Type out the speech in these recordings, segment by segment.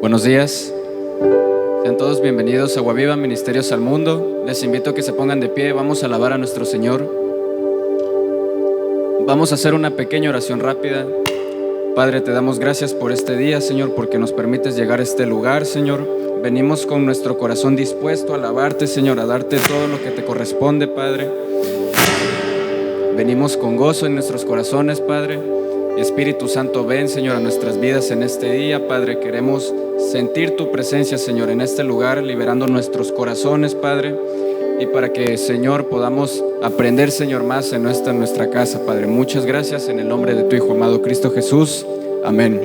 Buenos días, sean todos bienvenidos a Agua Viva Ministerios al Mundo. Les invito a que se pongan de pie, vamos a alabar a nuestro Señor. Vamos a hacer una pequeña oración rápida. Padre, te damos gracias por este día, Señor, porque nos permites llegar a este lugar, Señor. Venimos con nuestro corazón dispuesto a alabarte, Señor, a darte todo lo que te corresponde, Padre. Venimos con gozo en nuestros corazones, Padre. Espíritu Santo, ven, Señor, a nuestras vidas en este día, Padre. Queremos sentir tu presencia, Señor, en este lugar, liberando nuestros corazones, Padre. Y para que, Señor, podamos aprender, Señor, más en nuestra casa, Padre. Muchas gracias en el nombre de tu Hijo amado Cristo Jesús. Amén.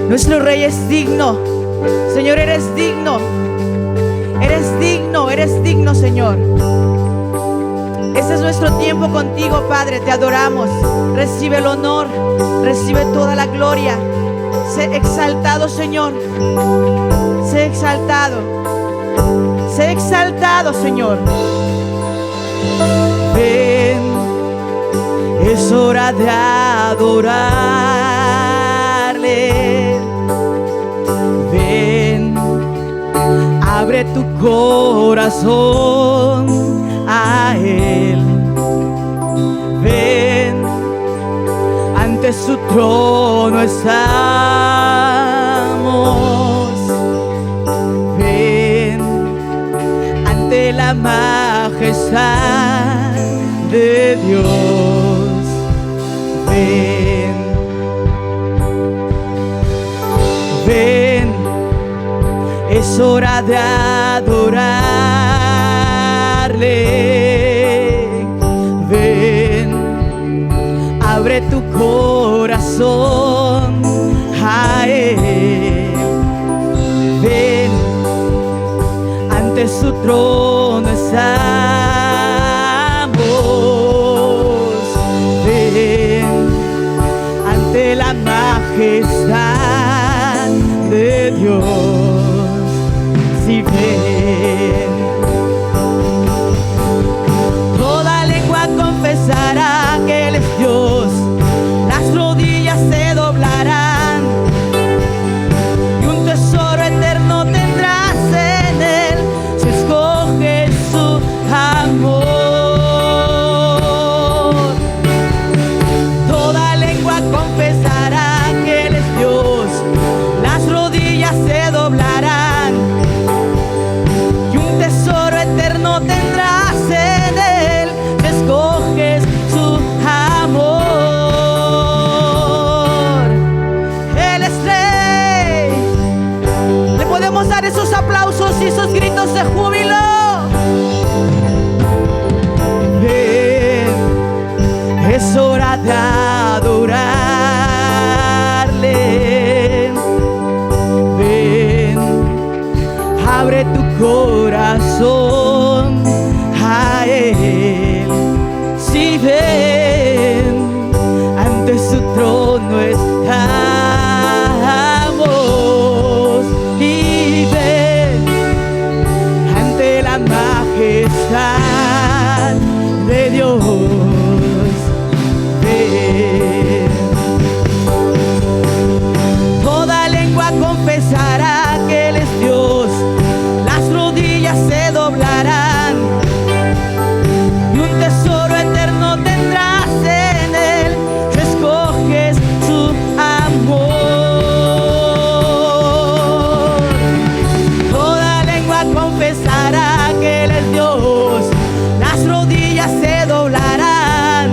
Nuestro Rey es digno. Señor, eres digno. Eres digno, eres digno, Señor. Este es nuestro tiempo contigo, Padre. Te adoramos. Recibe el honor, recibe toda la gloria. Sé exaltado, Señor. Sé exaltado. Sé exaltado, Señor. Ven, es hora de adorarle. Ven, abre tu corazón a Él. Ven, ante su trono estamos. Ven, ante la majestad de Dios. Ven, ven, es hora de adorarle. Ven, abre tu corazón a Él. Ven, ante su trono estamos. Ven, ante la majestad de Dios. Si ven, toda lengua confesará que Él es Dios, las rodillas se doblarán y un tesoro eterno tendrás en Él si escoges su amor. Toda lengua confesará que Él es Dios, las rodillas se doblarán y un tesoro eterno tendrás en Él si escoges su amor. Él es Rey. Le podemos dar esos aplausos y esos gritos de júbilo. Ven, es hora de adorarle. Ven, abre tu corazón a Él. Si ven, ante su trono estamos. Y ven, ante la majestad de Dios. Ven, toda lengua confesará que Él es Dios, las rodillas se doblarán y un tesoro eterno tendrás en Él si escoges su amor. Toda lengua confesará que Él es Dios, las rodillas se doblarán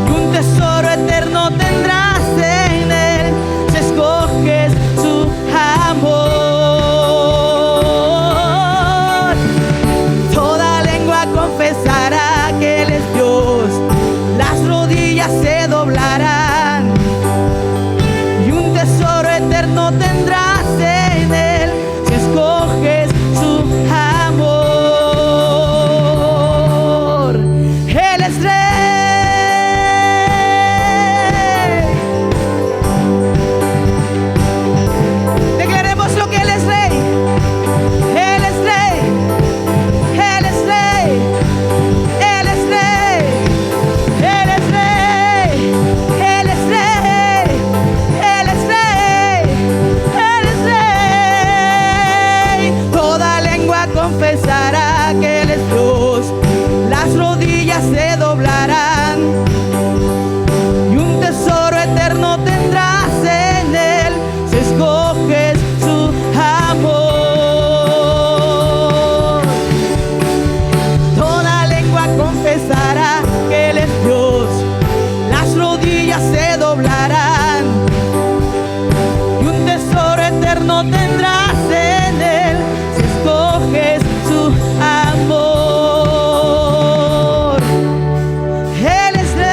y un tesoro eterno tendrás en Él si escoges su amor. Toda lengua confesará que Él es Dios, las rodillas se doblarán y un tesoro eterno tendrás en Él si escoges su amor. Él es Rey. Declaremos lo que Él es Rey. Él es Rey. Él es Rey. Él es Rey. Él es Rey. Él rodillas se doblarán y un tesoro eterno tendrás en él si escoges su amor. Él es rey.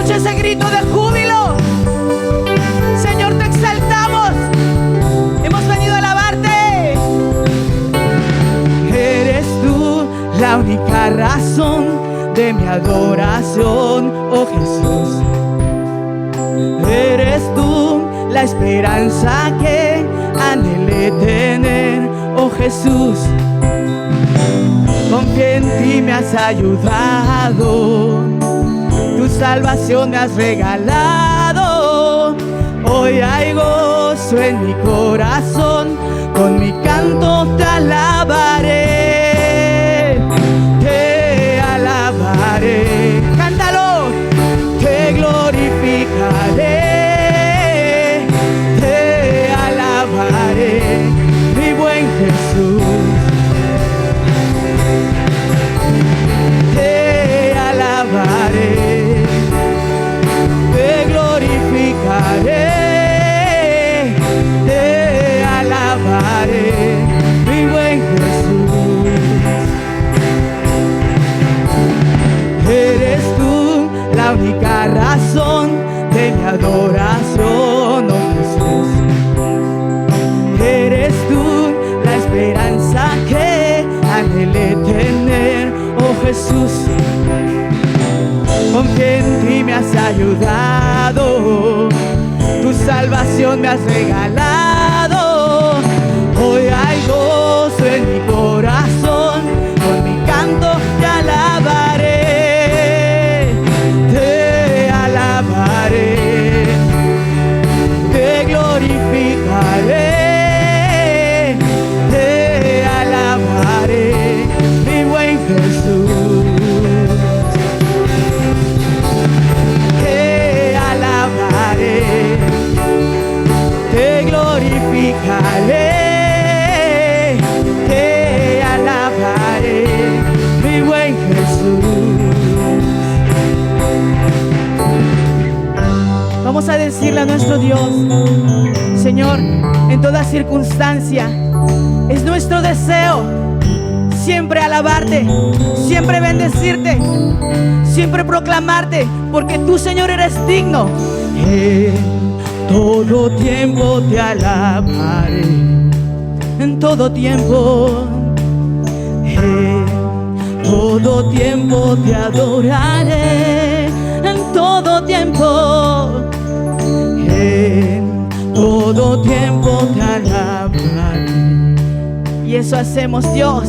Ese grito de júbilo. Señor, te exaltamos. Hemos venido a alabarte. Eres tú la única razón de mi adoración, oh Jesús. Eres tú la esperanza que anhelé tener, oh Jesús. Confié en ti, me has ayudado. Tu salvación me has regalado. Hoy hay gozo en mi corazón. Con mi canto te alabaré. Te alabaré. Cántalo. Te glorificaré. Te alabaré, mi buen Jesús. Te alabaré. Te alabaré, mi buen Jesús. Eres tú la única razón de mi adoración, oh Jesús. Eres tú la esperanza que anhelé tener, oh Jesús. Confié en ti, me has ayudado. Tu salvación me has regalado. Hoy hay gozo en mi corazón. Con mi canto te alabaré. Te alabaré. Te glorificaré. Te alabaré, mi buen Jesús. Te glorificaré, te alabaré, mi buen Jesús. Vamos a decirle a nuestro Dios: Señor, en toda circunstancia es nuestro deseo siempre alabarte, siempre bendecirte, siempre proclamarte, porque tú, Señor, eres digno. Todo tiempo te alabaré, en todo tiempo, todo tiempo te adoraré, en todo tiempo, todo tiempo te alabaré. Y eso hacemos, Dios.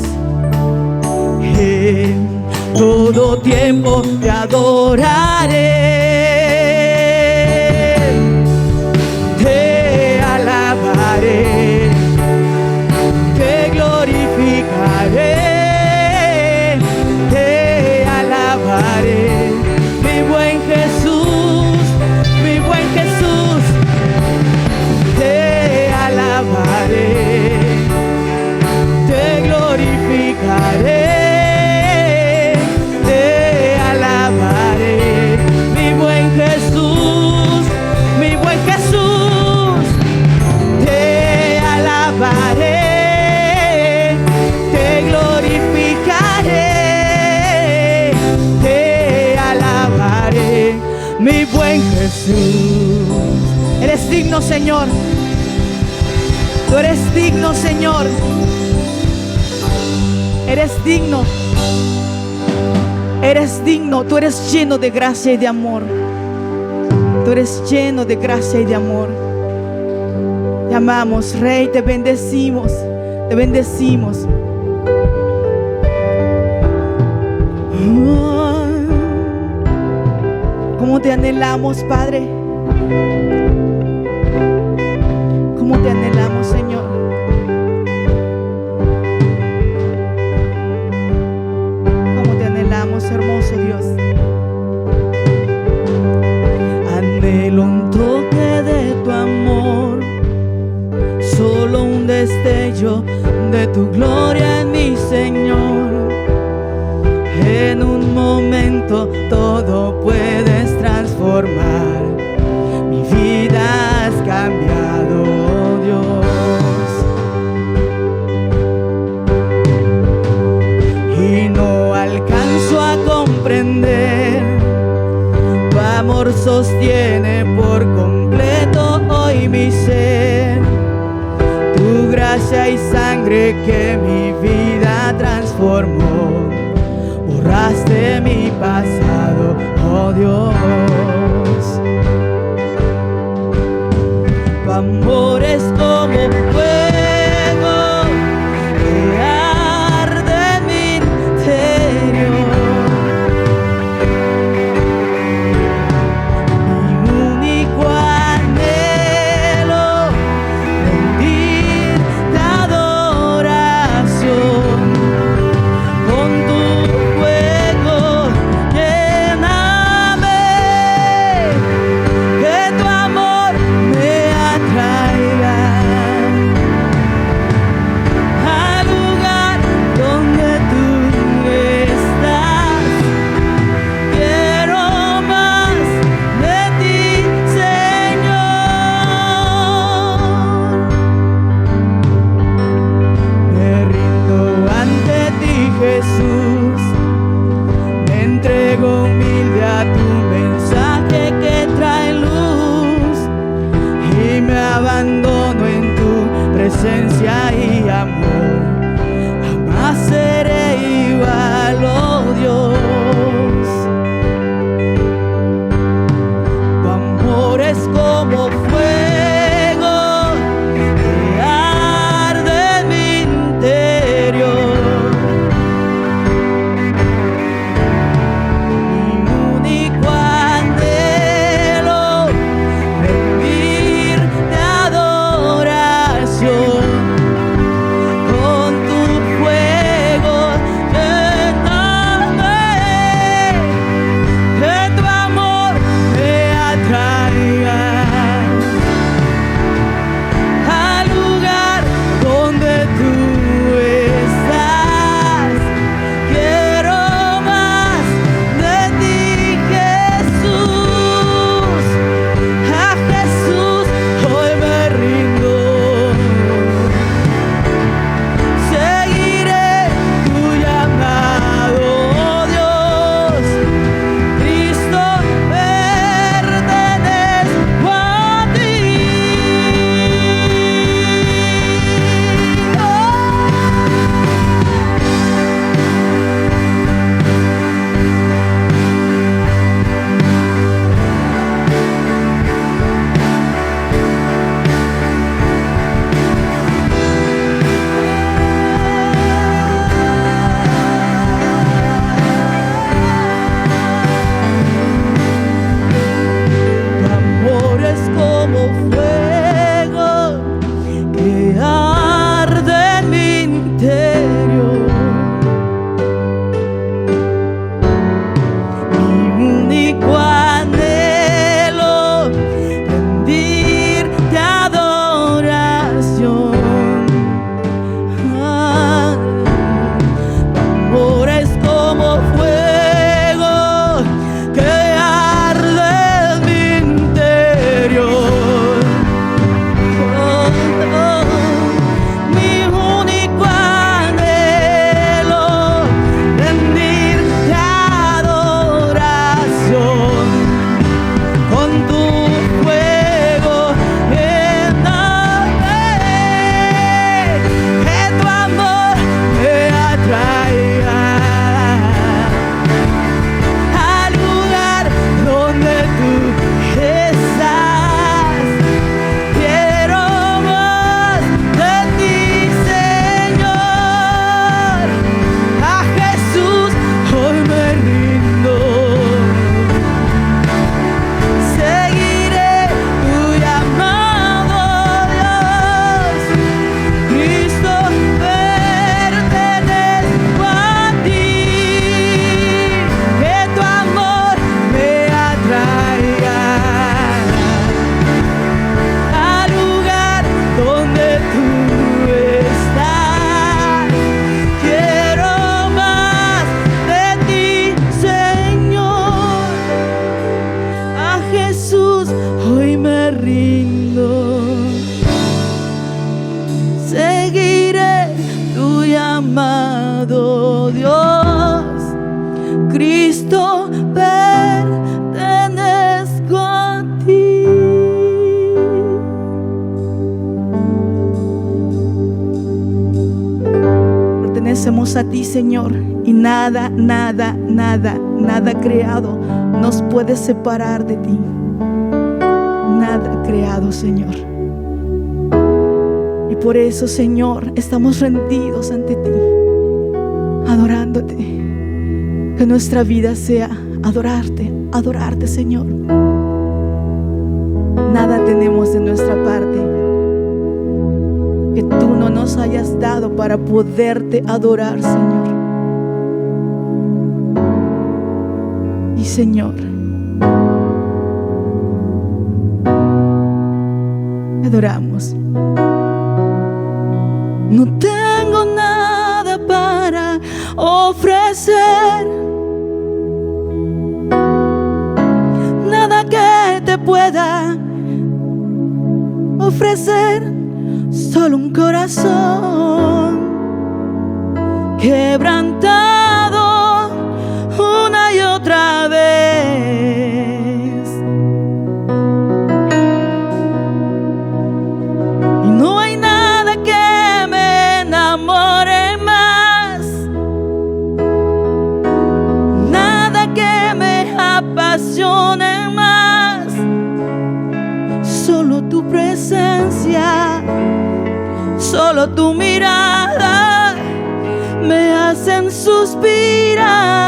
Todo tiempo te adoraré. Te glorificaré, te alabaré, mi buen Jesús, mi buen Jesús. Te alabaré, te glorificaré, te alabaré, mi buen Jesús, mi buen Jesús. Te glorificaré, te alabaré, mi buen Jesús. Eres digno, Señor. Tú eres digno, Señor. Eres digno. Eres digno. Tú eres lleno de gracia y de amor. Tú eres lleno de gracia y de amor. Te amamos, Rey, te bendecimos, te bendecimos. ¿Cómo te anhelamos, Padre? ¿Cómo te anhelamos, Señor? ¿Cómo te anhelamos, hermoso Dios? Anhelo un toque de tu amor, solo un destello de tu gloria en mi Señor. En un momento todo puedes transformar, mi vida has cambiado, oh Dios. Y no alcanzo a comprender, tu amor sostiene por completo hoy mi ser. Tu gracia y sangre que mi vida transformó, borraste mi pasado, oh Dios. Tu amor es como fuego que arde en mi interior. Mi único anhelo, rendirte adoración. Con tu fuego lléname, que tu amor me atraiga al lugar donde tú estás. Quiero más de ti, Señor. Me rindo ante ti, Jesús. Me entrego humilde a tu mensaje que trae luz, y me abandono en tu presencia y amor. Jamás seré igual, oh Dios. Tu amor es como fuego que arde en mi interior. Mi único anhelo, rendirte adoración. Con tu fuego pertenecemos a ti, Señor, y nada, nada, nada, nada creado nos puede separar de ti. Nada creado, Señor. Y por eso, Señor, estamos rendidos ante ti, adorándote. Que nuestra vida sea adorarte, adorarte, Señor. Nada tenemos de nuestra parte que tú no nos hayas dado para poderte adorar, Señor. Y Señor, te adoramos. No tengo nada para ofrecer, nada que te pueda ofrecer, solo un corazón quebrantado una y otra vez. Y no hay nada que me enamore más, nada que me apasione más, solo tu presencia, solo tu mirada me hacen suspirar.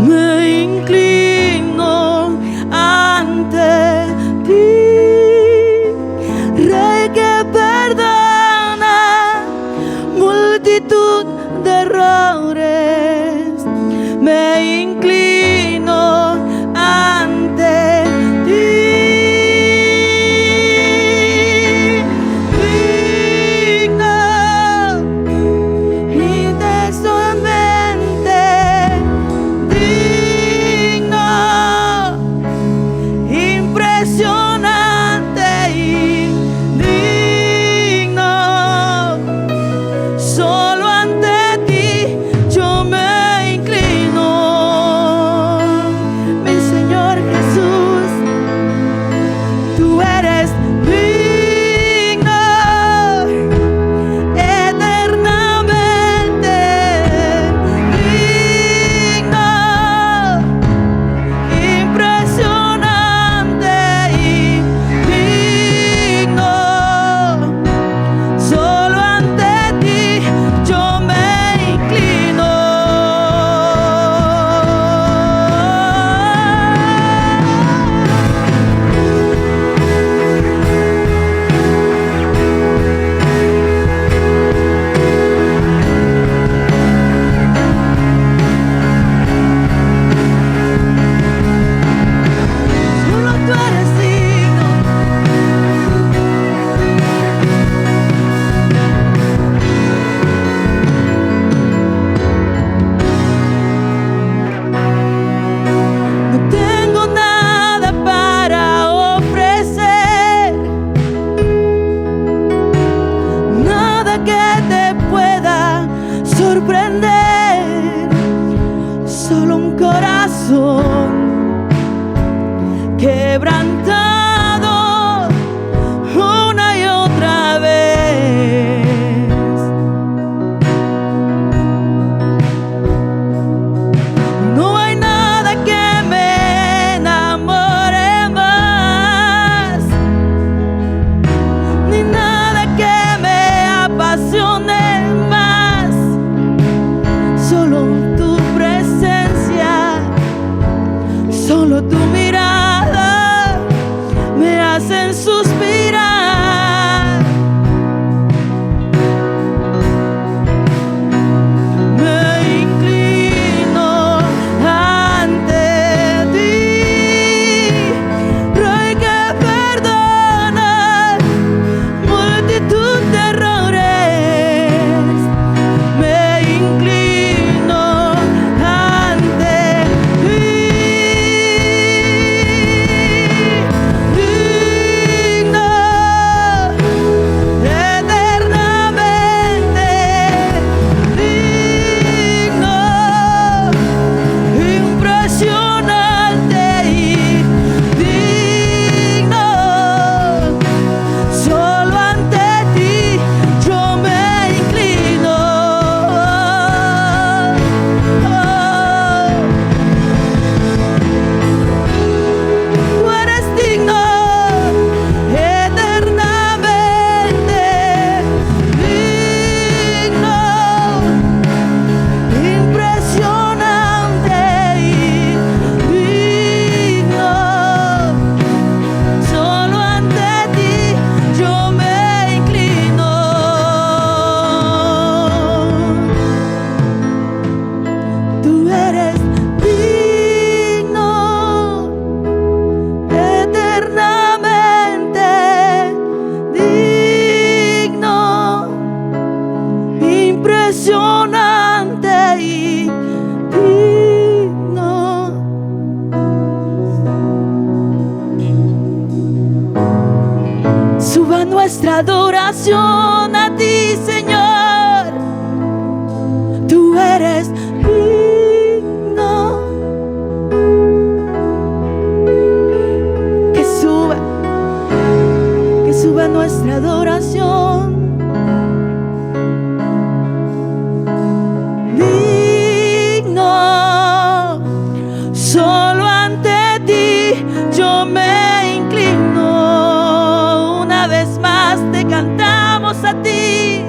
Me inclino ante ti, Rey que perdona multitud de errores. Me inclino ante ti. Solo un corazón quebrantado una y otra vez. No hay nada que me enamore más, ni nada que me apasione más, solo tu presencia, solo tu mirada nuestra adoración a ti, Señor. Tú eres digno. Que suba nuestra adoración. Digno, solo ante ti yo me inclino. Una vez más te cantamos a ti,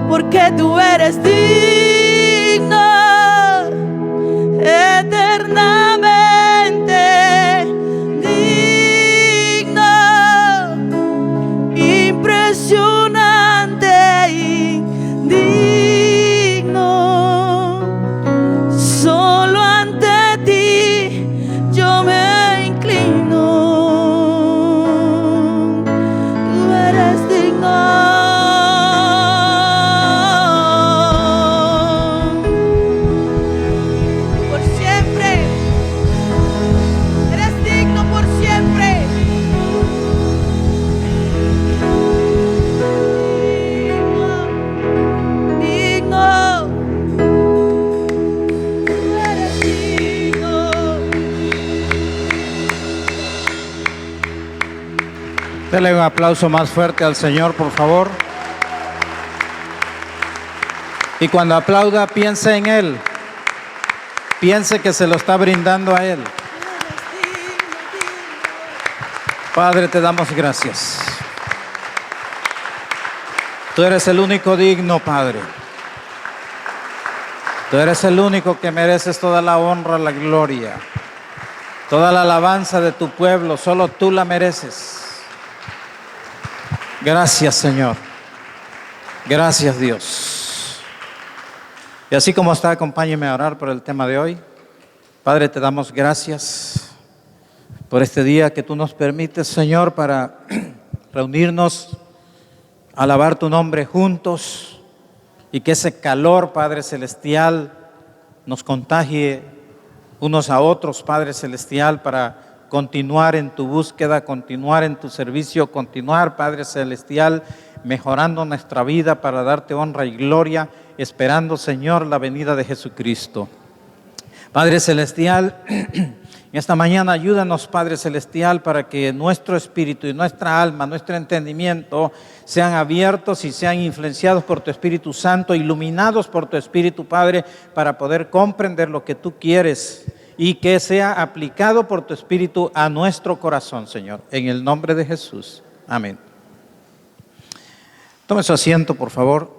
porque tú eres digno eternamente. Digno, impresionante y digno. Solo ante ti yo me inclino. Tú eres digno. Por siempre. Eres digno por siempre. Digno. Tú eres digno. Dele un aplauso más fuerte al Señor, por favor. Y cuando aplauda, piense en Él. Piense que se lo está brindando a Él. Padre, te damos gracias. Tú eres el único digno, Padre. Tú eres el único que mereces toda la honra, la gloria, toda la alabanza de tu pueblo. Solo tú la mereces. Gracias, Señor. Gracias, Dios. Y así como está, acompáñeme a orar por el tema de hoy. Padre, te damos gracias por este día que tú nos permites, Señor, para reunirnos, alabar tu nombre juntos, y que ese calor, Padre Celestial, nos contagie unos a otros, Padre Celestial, para continuar en tu búsqueda, continuar en tu servicio, continuar, Padre Celestial, mejorando nuestra vida para darte honra y gloria, esperando, Señor, la venida de Jesucristo. Padre Celestial, esta mañana ayúdanos, Padre Celestial, para que nuestro espíritu y nuestra alma, nuestro entendimiento sean abiertos y sean influenciados por tu Espíritu Santo, iluminados por tu Espíritu, Padre, para poder comprender lo que tú quieres y que sea aplicado por tu Espíritu a nuestro corazón, Señor. En el nombre de Jesús. Amén. Tome su asiento, por favor.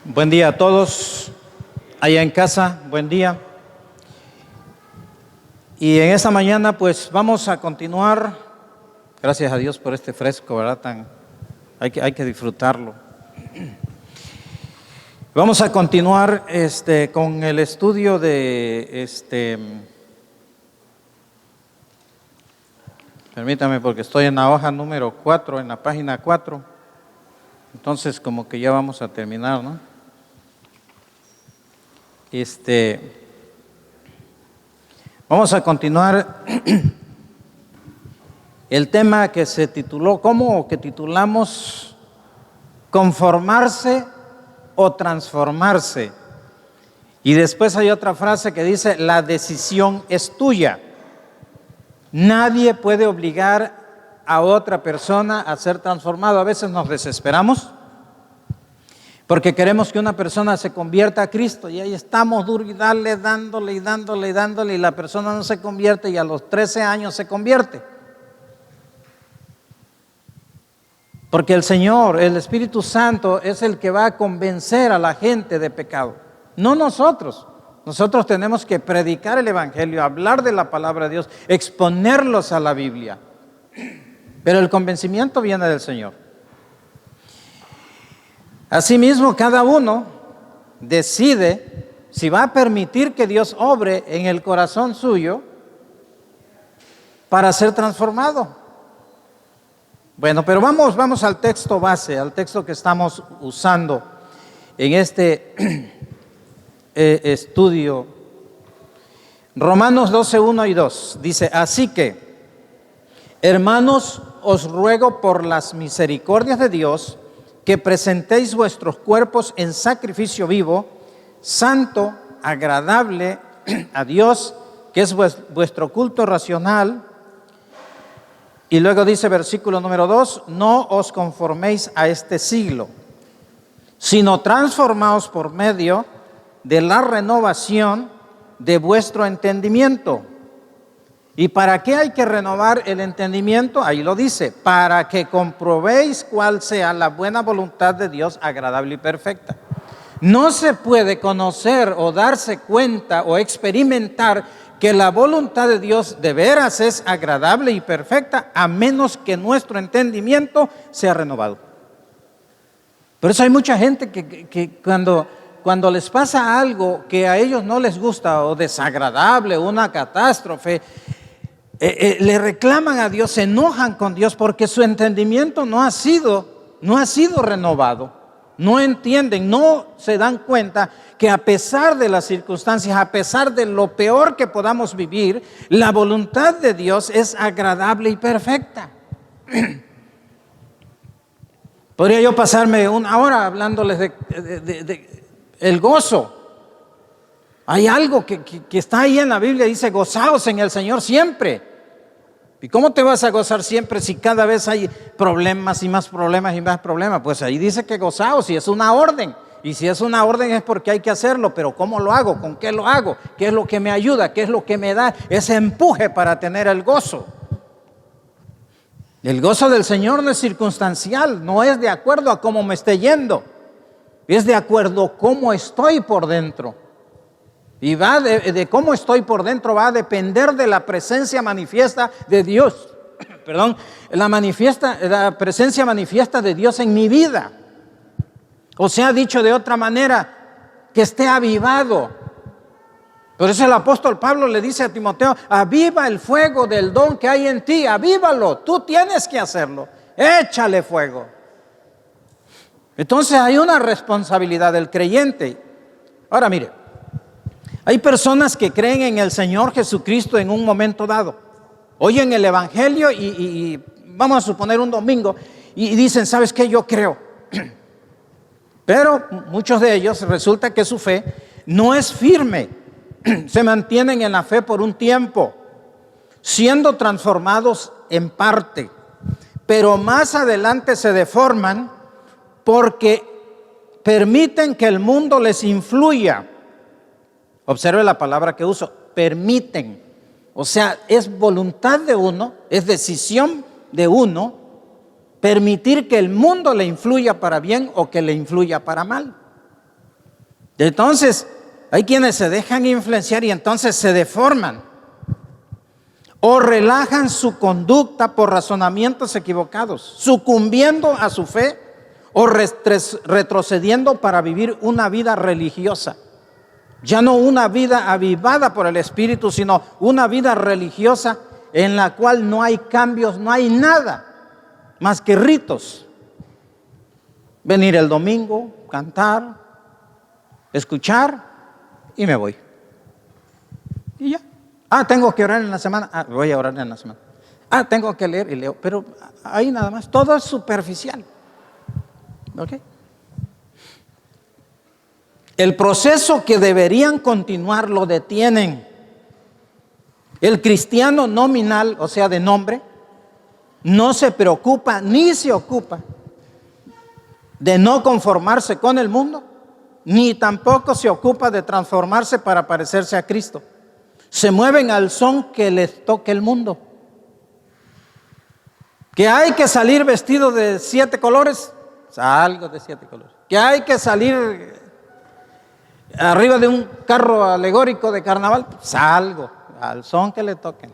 Buen día a todos. Allá en casa, buen día. Y en esta mañana pues vamos a continuar, gracias a Dios por este fresco, ¿verdad? Hay que disfrutarlo. Vamos a continuar con el estudio de permítame porque estoy en la hoja número 4, en la página 4. Entonces como que ya vamos a terminar, ¿no? Vamos a continuar el tema que se tituló, que titulamos conformarse o transformarse. Y después hay otra frase que dice, la decisión es tuya. Nadie puede obligar a otra persona a ser transformado. A veces nos desesperamos porque queremos que una persona se convierta a Cristo y ahí estamos duros y dándole y la persona no se convierte y a los 13 años se convierte. Porque el Señor, el Espíritu Santo es el que va a convencer a la gente de pecado, no nosotros. Nosotros tenemos que predicar el Evangelio, hablar de la palabra de Dios, exponerlos a la Biblia. Pero el convencimiento viene del Señor. Asimismo, cada uno decide si va a permitir que Dios obre en el corazón suyo para ser transformado. Bueno, pero vamos al texto base, al texto que estamos usando en este estudio. Romanos 12, 1 y 2 dice, así que Hermanos, os ruego por las misericordias de Dios que presentéis vuestros cuerpos en sacrificio vivo, santo, agradable a Dios, que es vuestro culto racional. Y luego dice versículo número 2, no os conforméis a este siglo, sino transformaos por medio de la renovación de vuestro entendimiento. ¿Y para qué hay que renovar el entendimiento? Ahí lo dice, para que comprobéis cuál sea la buena voluntad de Dios, agradable y perfecta. No se puede conocer o darse cuenta o experimentar que la voluntad de Dios de veras es agradable y perfecta, a menos que nuestro entendimiento sea renovado. Por eso hay mucha gente que cuando les pasa algo que a ellos no les gusta o desagradable, una catástrofe, le reclaman a Dios, se enojan con Dios porque su entendimiento no ha sido renovado. No entienden, no se dan cuenta que a pesar de las circunstancias, a pesar de lo peor que podamos vivir, la voluntad de Dios es agradable y perfecta. Podría yo pasarme una hora hablándoles de el gozo. Hay algo que está ahí en la Biblia, dice, gozaos en el Señor siempre. ¿Y cómo te vas a gozar siempre si cada vez hay problemas y más problemas y más problemas? Pues ahí dice que gozaos, y es una orden. Y si es una orden es porque hay que hacerlo, pero ¿cómo lo hago? ¿Con qué lo hago? ¿Qué es lo que me ayuda? ¿Qué es lo que me da ese empuje para tener el gozo? El gozo del Señor no es circunstancial, no es de acuerdo a cómo me esté yendo, es de acuerdo a cómo estoy por dentro. Y va de cómo estoy por dentro, va a depender de la presencia manifiesta de Dios. Perdón, la presencia manifiesta de Dios en mi vida. O sea, dicho de otra manera, que esté avivado. Por eso el apóstol Pablo le dice a Timoteo, aviva el fuego del don que hay en ti, avívalo, tú tienes que hacerlo, échale fuego. Entonces hay una responsabilidad del creyente. Ahora mire, hay personas que creen en el Señor Jesucristo en un momento dado. Oyen el Evangelio y vamos a suponer un domingo y dicen, ¿sabes qué? Yo creo. Pero muchos de ellos resulta que su fe no es firme. Se mantienen en la fe por un tiempo, siendo transformados en parte. Pero más adelante se deforman porque permiten que el mundo les influya. Observe la palabra que uso, permiten. O sea, es voluntad de uno, es decisión de uno permitir que el mundo le influya para bien o que le influya para mal. Entonces, hay quienes se dejan influenciar y entonces se deforman o relajan su conducta por razonamientos equivocados, sucumbiendo a su fe o retrocediendo para vivir una vida religiosa. Ya no una vida avivada por el Espíritu, sino una vida religiosa en la cual no hay cambios, no hay nada más que ritos. Venir el domingo, cantar, escuchar y me voy. Y ya. Tengo que orar en la semana. Voy a orar en la semana. Tengo que leer y leo. Pero ahí nada más. Todo es superficial. ¿Ok? El proceso que deberían continuar lo detienen. El cristiano nominal, o sea, de nombre, no se preocupa ni se ocupa de no conformarse con el mundo, ni tampoco se ocupa de transformarse para parecerse a Cristo. Se mueven al son que les toque el mundo. Que hay que salir vestido de 7 colores, salgo de 7 colores. Que hay que salir arriba de un carro alegórico de carnaval, salgo al son que le toquen.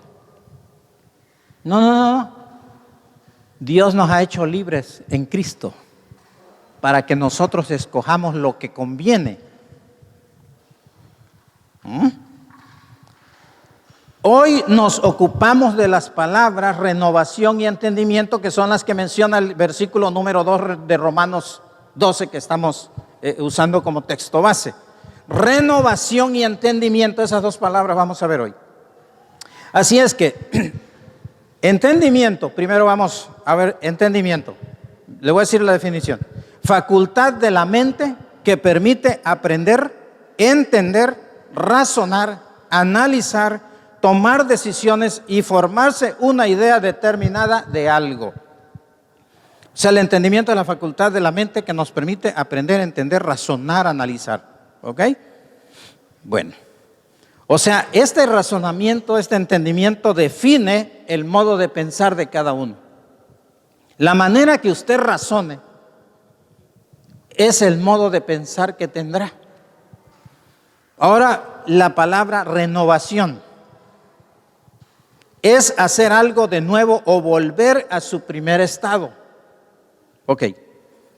No. Dios nos ha hecho libres en Cristo para que nosotros escojamos lo que conviene. Hoy nos ocupamos de las palabras renovación y entendimiento, que son las que menciona el versículo número 2 de Romanos 12 que estamos usando como texto base. Renovación y entendimiento, esas dos palabras vamos a ver hoy. Así es que Entendimiento, primero vamos a ver entendimiento. Le voy a decir la definición. Facultad de la mente que permite aprender, entender, razonar, analizar, tomar decisiones y formarse una idea determinada de algo. O sea, el entendimiento es la facultad de la mente que nos permite aprender, entender, razonar, analizar. ¿Ok? Bueno. O sea, este razonamiento, este entendimiento define el modo de pensar de cada uno. La manera que usted razone es el modo de pensar que tendrá. Ahora, la palabra renovación es hacer algo de nuevo o volver a su primer estado. Ok,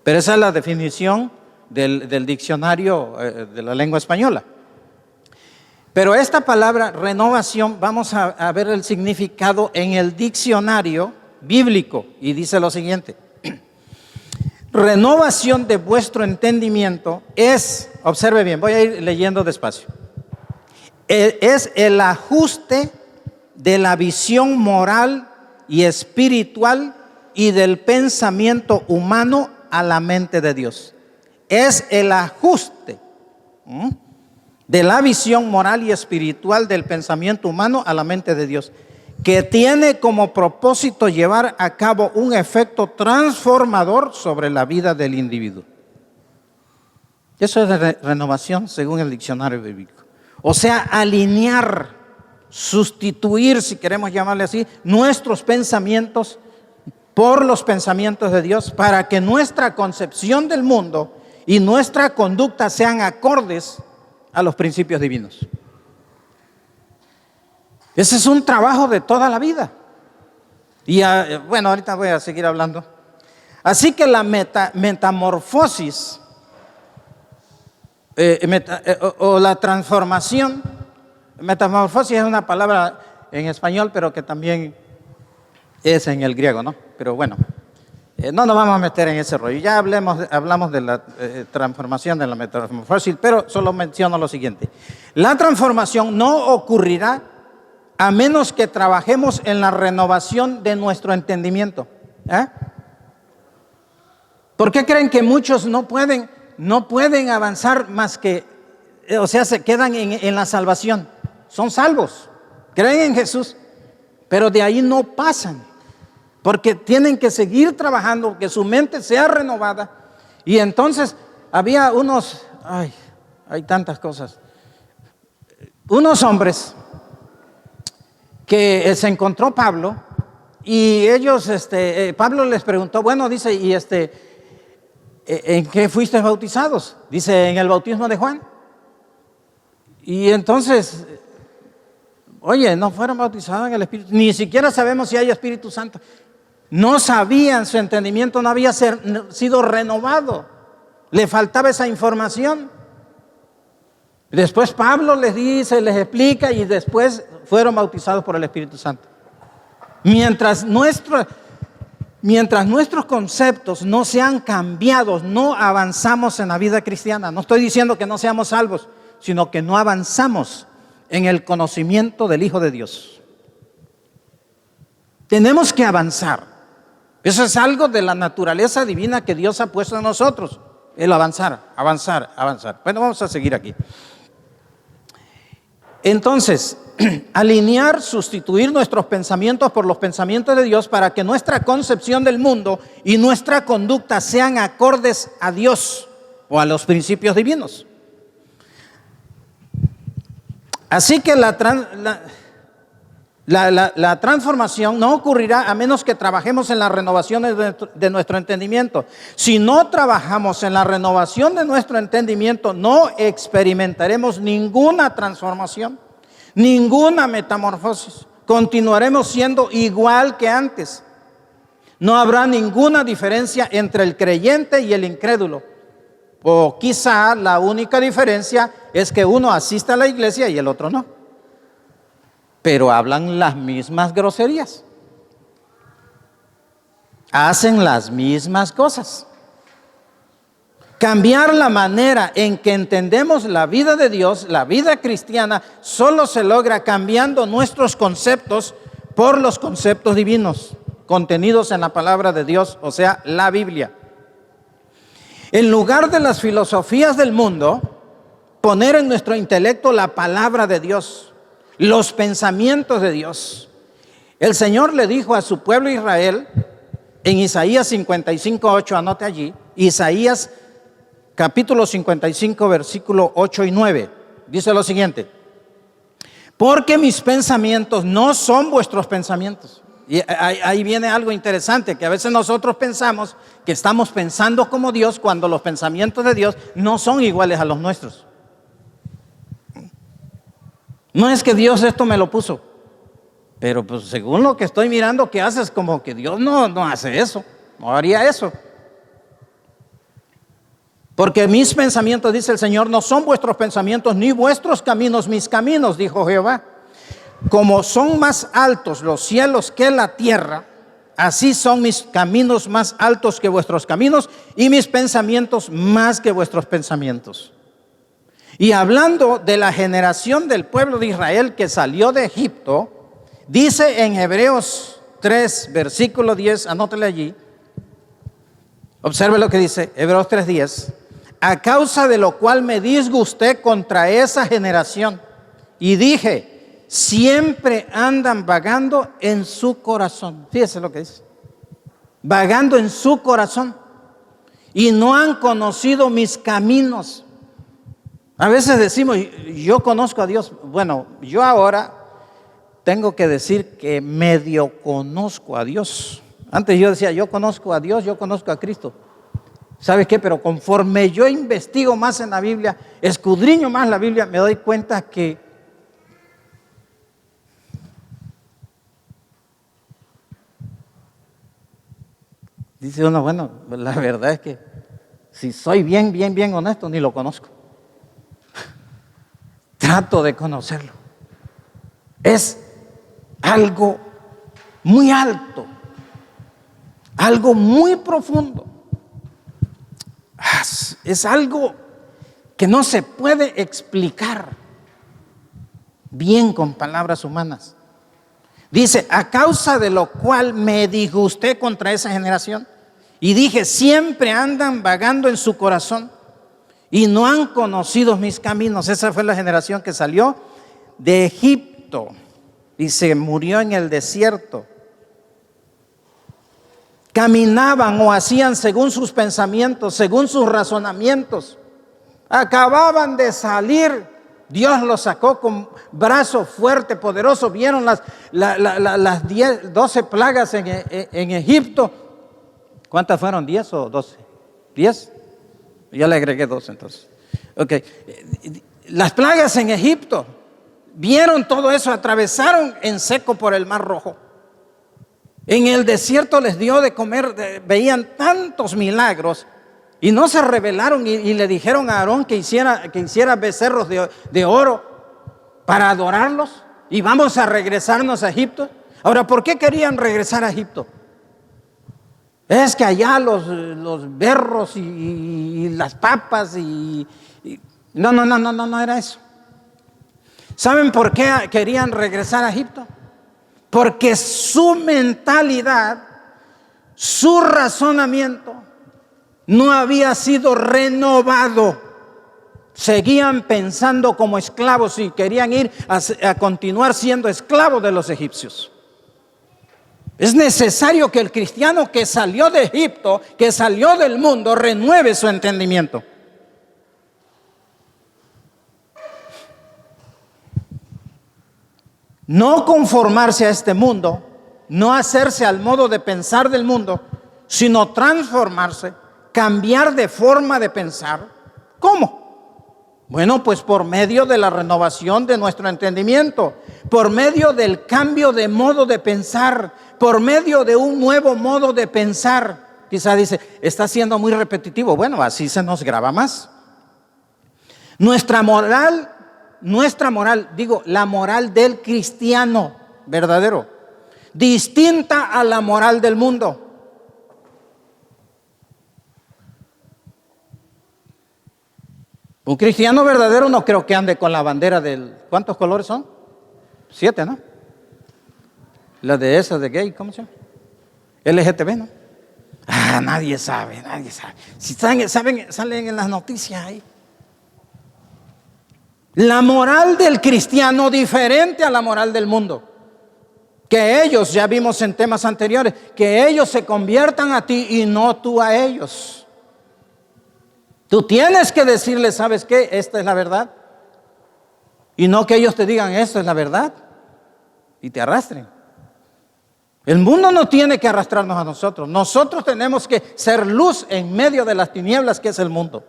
pero esa es la definición del diccionario de la lengua española. Pero esta palabra renovación, vamos a ver el significado en el diccionario bíblico y dice lo siguiente. Renovación de vuestro entendimiento es, observe bien, voy a ir leyendo despacio, es el ajuste de la visión moral y espiritual y del pensamiento humano a la mente de Dios. Es el ajuste de la visión moral y espiritual del pensamiento humano a la mente de Dios, que tiene como propósito llevar a cabo un efecto transformador sobre la vida del individuo. Eso es renovación según el diccionario bíblico. O sea, alinear, sustituir, si queremos llamarle así, nuestros pensamientos por los pensamientos de Dios para que nuestra concepción del mundo y nuestra conducta sean acordes a los principios divinos. Ese es un trabajo de toda la vida. Y bueno, ahorita voy a seguir hablando. Así que la metamorfosis o la transformación, metamorfosis es una palabra en español, pero que también es en el griego, ¿no? Pero bueno, no nos vamos a meter en ese rollo. Ya hablamos de la transformación, de la metamorfosis, pero solo menciono lo siguiente. La transformación no ocurrirá a menos que trabajemos en la renovación de nuestro entendimiento. ¿Por qué creen que muchos no pueden avanzar más que, o sea, se quedan en la salvación? Son salvos, creen en Jesús, pero de ahí no pasan, porque tienen que seguir trabajando, que su mente sea renovada. Y entonces había hay tantas cosas, unos hombres que se encontró Pablo y ellos, Pablo les preguntó, bueno, dice, y ¿en qué fuiste bautizados? Dice, en el bautismo de Juan. Y entonces, oye, no fueron bautizados en el Espíritu, ni siquiera sabemos si hay Espíritu Santo. No sabían, su entendimiento no había sido renovado, le faltaba esa información. Después Pablo les dice, les explica y después fueron bautizados por el Espíritu Santo. Mientras nuestros conceptos no sean cambiados, no avanzamos en la vida cristiana. No estoy diciendo que no seamos salvos, sino que no avanzamos en el conocimiento del Hijo de Dios. Tenemos que avanzar. Eso es algo de la naturaleza divina que Dios ha puesto en nosotros. El avanzar. Bueno, vamos a seguir aquí. Entonces, alinear, sustituir nuestros pensamientos por los pensamientos de Dios para que nuestra concepción del mundo y nuestra conducta sean acordes a Dios o a los principios divinos. Así que la transformación no ocurrirá a menos que trabajemos en la renovación de nuestro entendimiento. Si no trabajamos en la renovación de nuestro entendimiento, no experimentaremos ninguna transformación, ninguna metamorfosis. Continuaremos siendo igual que antes. No habrá ninguna diferencia entre el creyente y el incrédulo. O quizá la única diferencia es que uno asiste a la iglesia y el otro no. Pero hablan las mismas groserías, hacen las mismas cosas. Cambiar la manera en que entendemos la vida de Dios, la vida cristiana, solo se logra cambiando nuestros conceptos por los conceptos divinos contenidos en la palabra de Dios, o sea, la Biblia. En lugar de las filosofías del mundo, poner en nuestro intelecto la palabra de Dios, los pensamientos de Dios. El Señor le dijo a su pueblo Israel en Isaías 55:8, anote allí, Isaías capítulo 55, versículo 8 y 9, dice lo siguiente: porque mis pensamientos no son vuestros pensamientos. Y ahí viene algo interesante, que a veces nosotros pensamos que estamos pensando como Dios cuando los pensamientos de Dios no son iguales a los nuestros. No es que Dios esto me lo puso, pero pues según lo que estoy mirando que haces, como que Dios no hace eso, no haría eso. Porque mis pensamientos, dice el Señor, no son vuestros pensamientos, ni vuestros caminos mis caminos, dijo Jehová. Como son más altos los cielos que la tierra, así son mis caminos más altos que vuestros caminos, y mis pensamientos más que vuestros pensamientos. Y hablando de la generación del pueblo de Israel que salió de Egipto, dice en Hebreos 3, versículo 10, anótele allí, observe lo que dice, Hebreos 3:10, a causa de lo cual me disgusté contra esa generación, y dije, siempre andan vagando en su corazón. Fíjese lo que dice, vagando en su corazón, y no han conocido mis caminos. A veces decimos, yo conozco a Dios. Bueno, yo ahora tengo que decir que medio conozco a Dios. Antes yo decía, yo conozco a Dios, yo conozco a Cristo. ¿Sabes qué? Pero conforme yo investigo más en la Biblia, escudriño más la Biblia, me doy cuenta que dice uno, bueno, la verdad es que si soy bien honesto, ni lo conozco. Trato de conocerlo. Es algo muy alto, algo muy profundo. Es algo que no se puede explicar bien con palabras humanas. Dice, a causa de lo cual me disgusté contra esa generación y dije, siempre andan vagando en su corazón y no han conocido mis caminos. Esa fue la generación que salió de Egipto y se murió en el desierto. Caminaban o hacían según sus pensamientos, según sus razonamientos. Acababan de salir, Dios los sacó con brazo fuerte, poderoso. Vieron las 12 plagas en Egipto. ¿Cuántas fueron? ¿10 o 12? ¿10? Ya le agregué 2 entonces. Ok. Las plagas en Egipto. Vieron todo eso, atravesaron en seco por el Mar Rojo. En el desierto les dio de comer, veían tantos milagros y no se rebelaron y le dijeron a Aarón que hiciera becerros de oro para adorarlos y vamos a regresarnos a Egipto. Ahora, ¿por qué querían regresar a Egipto? Es que allá los berros y las papas no era eso. ¿Saben por qué querían regresar a Egipto? Porque su mentalidad, su razonamiento no había sido renovado. Seguían pensando como esclavos y querían ir a continuar siendo esclavos de los egipcios. Es necesario que el cristiano que salió de Egipto, que salió del mundo, renueve su entendimiento. No conformarse a este mundo, no hacerse al modo de pensar del mundo, sino transformarse, cambiar de forma de pensar. ¿Cómo? Bueno, pues por medio de la renovación de nuestro entendimiento, por medio del cambio de modo de pensar, por medio de un nuevo modo de pensar. Quizá dice, está siendo muy repetitivo. Bueno, así se nos graba más. Nuestra moral, digo, la moral del cristiano verdadero, distinta a la moral del mundo. Un cristiano verdadero no creo que ande con la bandera del... ¿Cuántos colores son? 7, ¿no? La de esa de gay, ¿cómo se llama? LGTB, ¿no? Ah, nadie sabe, nadie sabe. Si saben, salen en las noticias ahí. La moral del cristiano diferente a la moral del mundo. Que ellos, ya vimos en temas anteriores, que ellos se conviertan a ti y no tú a ellos. Tú tienes que decirles, ¿sabes qué? Esta es la verdad. Y no que ellos te digan, esta es la verdad. Y te arrastren. El mundo no tiene que arrastrarnos a nosotros. Nosotros tenemos que ser luz en medio de las tinieblas que es el mundo.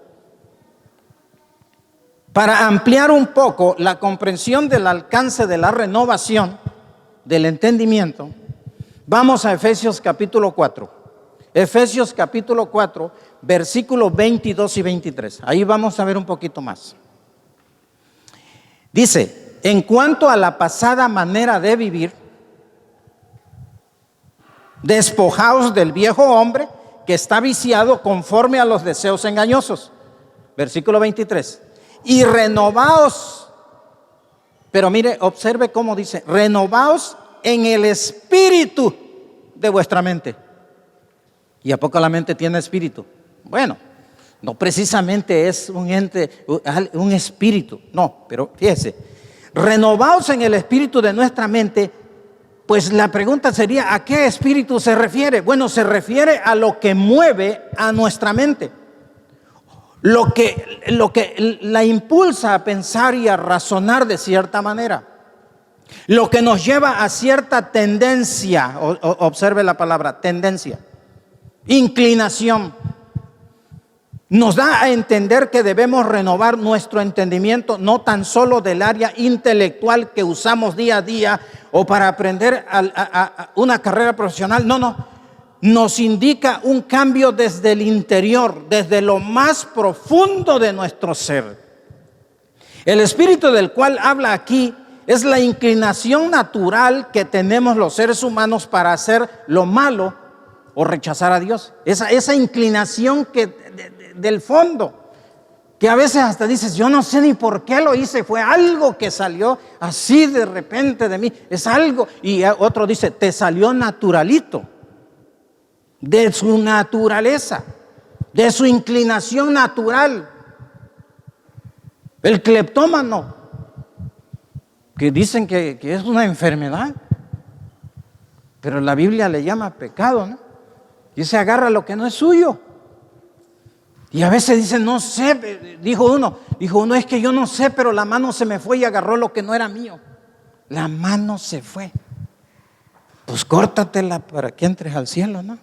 Para ampliar un poco la comprensión del alcance de la renovación del entendimiento, vamos a Efesios capítulo 4. Efesios capítulo 4, versículos 22 y 23. Ahí vamos a ver un poquito más. Dice, en cuanto a la pasada manera de vivir, despojaos del viejo hombre que está viciado conforme a los deseos engañosos. Versículo 23. Y renovaos. Pero mire, observe cómo dice, renovaos en el espíritu de vuestra mente. ¿Y a poco la mente tiene espíritu? Bueno, no precisamente es un ente, un espíritu. No, pero fíjese, renovaos en el espíritu de nuestra mente. Pues la pregunta sería, ¿a qué espíritu se refiere? Bueno, se refiere a lo que mueve a nuestra mente. Lo que la impulsa a pensar y a razonar de cierta manera. Lo que nos lleva a cierta tendencia, observe la palabra, tendencia, inclinación. Nos da a entender que debemos renovar nuestro entendimiento, no tan solo del área intelectual que usamos día a día o para aprender a una carrera profesional. No. Nos indica un cambio desde el interior, desde lo más profundo de nuestro ser. El espíritu del cual habla aquí es la inclinación natural que tenemos los seres humanos para hacer lo malo o rechazar a Dios. Esa inclinación del fondo, que a veces hasta dices, yo no sé ni por qué lo hice, fue algo que salió así de repente de mí, es algo, y otro dice, te salió naturalito. De su naturaleza, de su inclinación natural. El cleptómano, que dicen que es una enfermedad, pero la Biblia le llama pecado, ¿no? Y se agarra lo que no es suyo. Y a veces dicen, no sé, dijo uno, es que yo no sé, pero la mano se me fue y agarró lo que no era mío. La mano se fue. Pues córtatela para que entres al cielo, ¿no?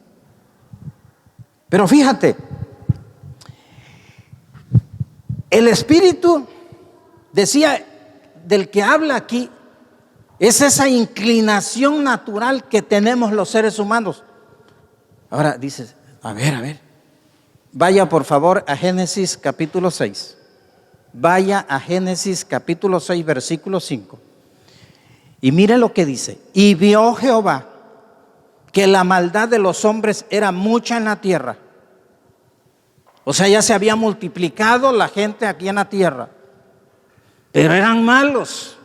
Pero fíjate, el espíritu, decía, del que habla aquí, es esa inclinación natural que tenemos los seres humanos. Ahora dices, a ver, vaya por favor a Génesis capítulo 6. Vaya a Génesis capítulo 6, versículo 5. Y mire lo que dice, y vio Jehová que la maldad de los hombres era mucha en la tierra. O sea, ya se había multiplicado la gente aquí en la tierra, pero eran malos.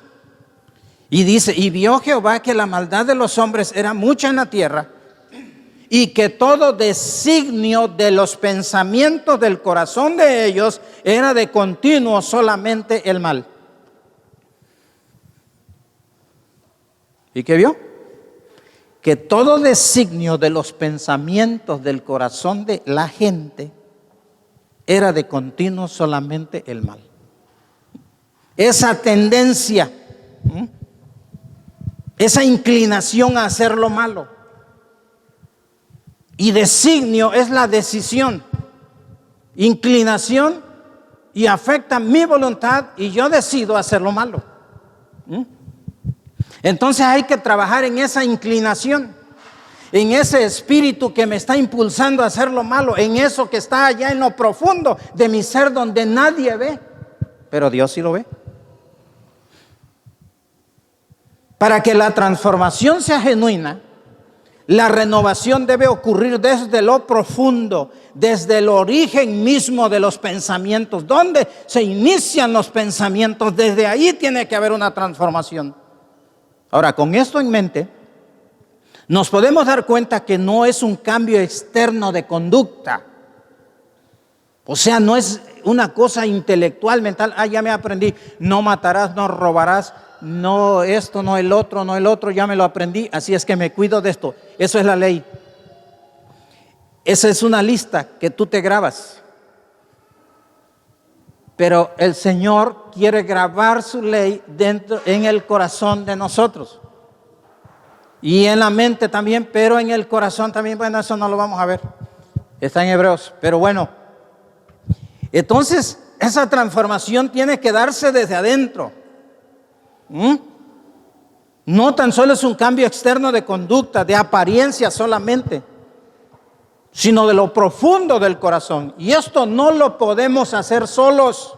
Y dice, y vio Jehová que la maldad de los hombres era mucha en la tierra, y que todo designio de los pensamientos del corazón de ellos era de continuo solamente el mal. ¿Y qué vio? Que todo designio de los pensamientos del corazón de la gente era de continuo solamente el mal. Esa tendencia, esa inclinación a hacer lo malo. Y designio es la decisión, inclinación, y afecta mi voluntad y yo decido hacer lo malo. Entonces hay que trabajar en esa inclinación, en ese espíritu que me está impulsando a hacer lo malo, en eso que está allá en lo profundo de mi ser donde nadie ve, pero Dios sí lo ve. Para que la transformación sea genuina, la renovación debe ocurrir desde lo profundo, desde el origen mismo de los pensamientos. ¿Dónde se inician los pensamientos? Desde ahí tiene que haber una transformación. Ahora, con esto en mente, nos podemos dar cuenta que no es un cambio externo de conducta. O sea, no es una cosa intelectual, mental. Ya me aprendí, no matarás, no robarás, no esto, no el otro, ya me lo aprendí, así es que me cuido de esto. Eso es la ley. Esa es una lista que tú te grabas. Pero el Señor quiere grabar su ley dentro, en el corazón de nosotros. Y en la mente también, pero en el corazón también. Bueno, eso no lo vamos a ver. Está en Hebreos. Pero bueno, entonces esa transformación tiene que darse desde adentro. No tan solo es un cambio externo de conducta, de apariencia solamente, sino de lo profundo del corazón. Y esto no lo podemos hacer solos.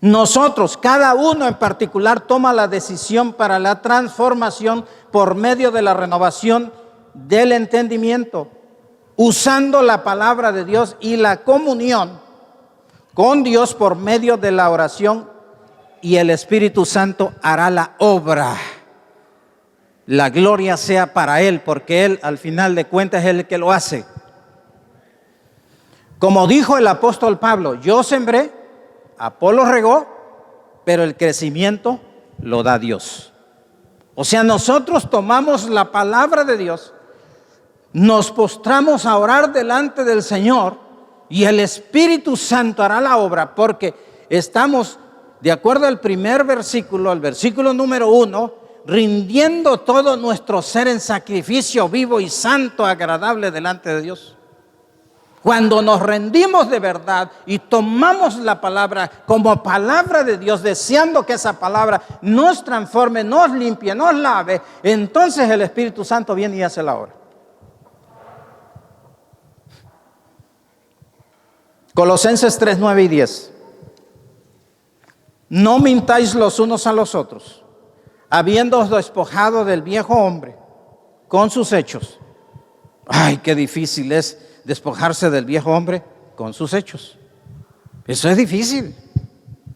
Nosotros, cada uno en particular, toma la decisión para la transformación por medio de la renovación del entendimiento, usando la palabra de Dios y la comunión con Dios por medio de la oración, y el Espíritu Santo hará la obra. La gloria sea para Él, porque Él al final de cuentas es el que lo hace. Como dijo el apóstol Pablo, yo sembré, Apolo regó, pero el crecimiento lo da Dios. O sea, nosotros tomamos la palabra de Dios, nos postramos a orar delante del Señor y el Espíritu Santo hará la obra, porque estamos, de acuerdo al primer versículo, el versículo número 1, rindiendo todo nuestro ser en sacrificio vivo y santo, agradable delante de Dios. Cuando nos rendimos de verdad y tomamos la palabra como palabra de Dios, deseando que esa palabra nos transforme, nos limpie, nos lave, entonces el Espíritu Santo viene y hace la obra. Colosenses 3, 9 y 10. No mintáis los unos a los otros, habiéndoos despojado del viejo hombre con sus hechos. Ay, qué difícil es despojarse del viejo hombre con sus hechos. Eso es difícil.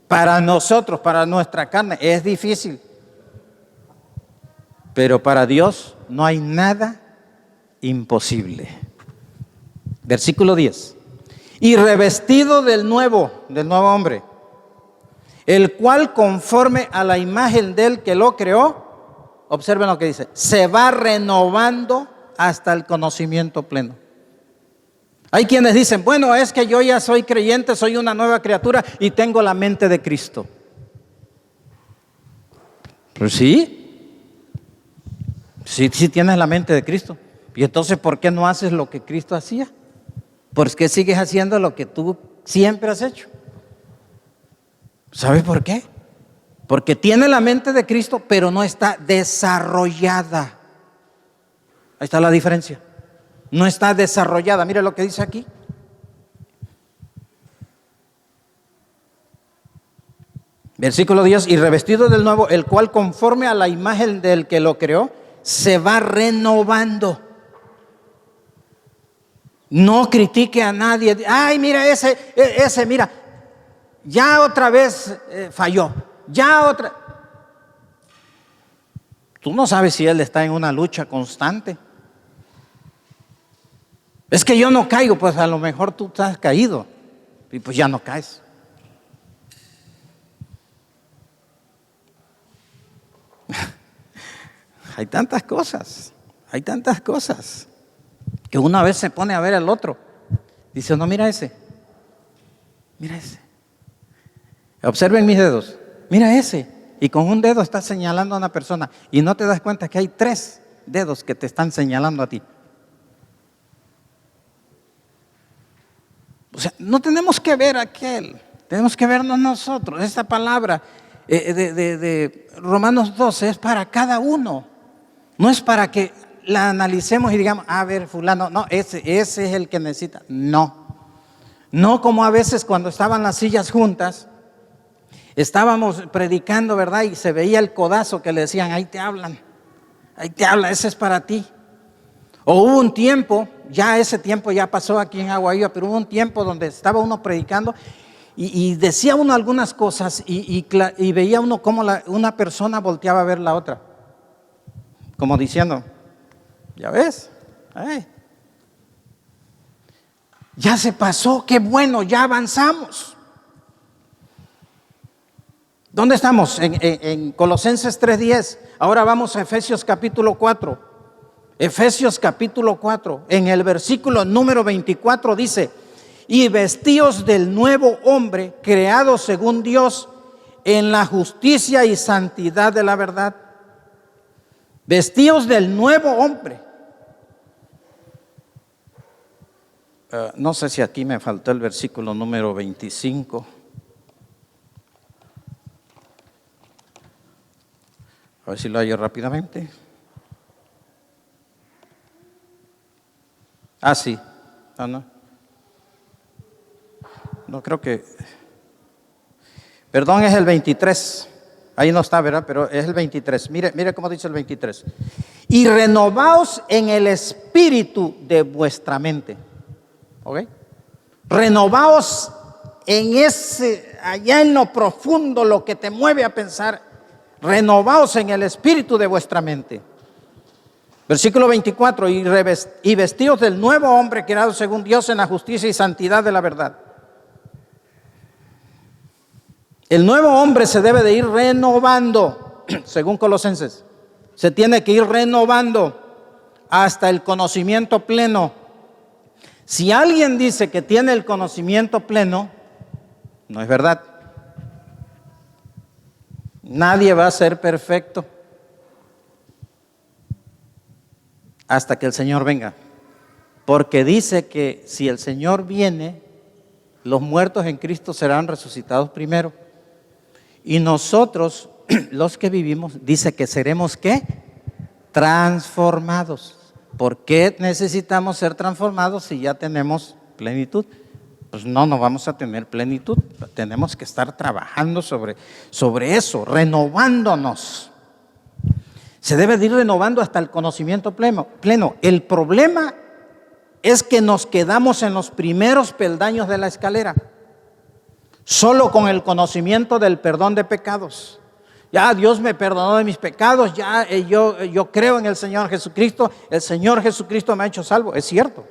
Para nosotros, para nuestra carne, es difícil. Pero para Dios no hay nada imposible. Versículo 10. Y revestido del nuevo hombre, el cual conforme a la imagen del que lo creó, observen lo que dice, se va renovando hasta el conocimiento pleno. Hay quienes dicen, bueno, es que yo ya soy creyente, soy una nueva criatura y tengo la mente de Cristo. Pues sí tienes la mente de Cristo. Y entonces, ¿por qué no haces lo que Cristo hacía? ¿Por qué sigues haciendo lo que tú siempre has hecho? ¿Sabes por qué? Porque tiene la mente de Cristo, pero no está desarrollada. Ahí está la diferencia. No está desarrollada. Mire lo que dice aquí. Versículo 10. Y revestido del nuevo, el cual conforme a la imagen del que lo creó, se va renovando. No critique a nadie. Ay, mira ese, mira, ya otra vez falló. Ya otra. Tú no sabes si él está en una lucha constante. Es que yo no caigo, pues a lo mejor tú estás caído y pues ya no caes. Hay tantas cosas que una vez se pone a ver al otro. Dice, no, mira ese. Observen mis dedos, mira ese. Y con un dedo estás señalando a una persona y no te das cuenta que hay 3 dedos que te están señalando a ti. O sea, no tenemos que ver a aquel, tenemos que vernos nosotros. Esta palabra de Romanos 12 es para cada uno. No es para que la analicemos y digamos, a ver, fulano, no, ese es el que necesita. No como a veces cuando estaban las sillas juntas, estábamos predicando, ¿verdad? Y se veía el codazo que le decían, ahí te hablan, ese es para ti. O hubo un tiempo, ya ese tiempo ya pasó aquí en Agua Viva, pero hubo un tiempo donde estaba uno predicando y decía uno algunas cosas y veía uno cómo una persona volteaba a ver la otra. Como diciendo, ya ves, ya se pasó, qué bueno, ya avanzamos. ¿Dónde estamos? En Colosenses 3:10. Ahora vamos a Efesios capítulo 4. Efesios capítulo 4. En el versículo número 24 dice: y vestíos del nuevo hombre, creado según Dios, en la justicia y santidad de la verdad. Vestíos del nuevo hombre. No sé si aquí me faltó el versículo número 25. A ver si lo hallo rápidamente. Sí. No creo que... Perdón, es el 23. Ahí no está, ¿verdad? Pero es el 23. Mire cómo dice el 23. Y renovaos en el espíritu de vuestra mente. ¿Ok? Renovaos en ese, allá en lo profundo, lo que te mueve a pensar. Renovaos en el espíritu de vuestra mente. Versículo 24. Y vestíos del nuevo hombre creado según Dios en la justicia y santidad de la verdad. El nuevo hombre se debe de ir renovando, según Colosenses. Se tiene que ir renovando hasta el conocimiento pleno. Si alguien dice que tiene el conocimiento pleno, no es verdad. Nadie va a ser perfecto hasta que el Señor venga. Porque dice que si el Señor viene, los muertos en Cristo serán resucitados primero. Y nosotros, los que vivimos, dice que seremos ¿qué? Transformados. ¿Por qué necesitamos ser transformados si ya tenemos plenitud? Pues no vamos a tener plenitud. Tenemos que estar trabajando sobre eso, renovándonos. Se debe de ir renovando hasta el conocimiento pleno. El problema es que nos quedamos en los primeros peldaños de la escalera. Solo con el conocimiento del perdón de pecados. Ya Dios me perdonó de mis pecados, ya yo creo en el Señor Jesucristo, el Señor Jesucristo me ha hecho salvo, es cierto.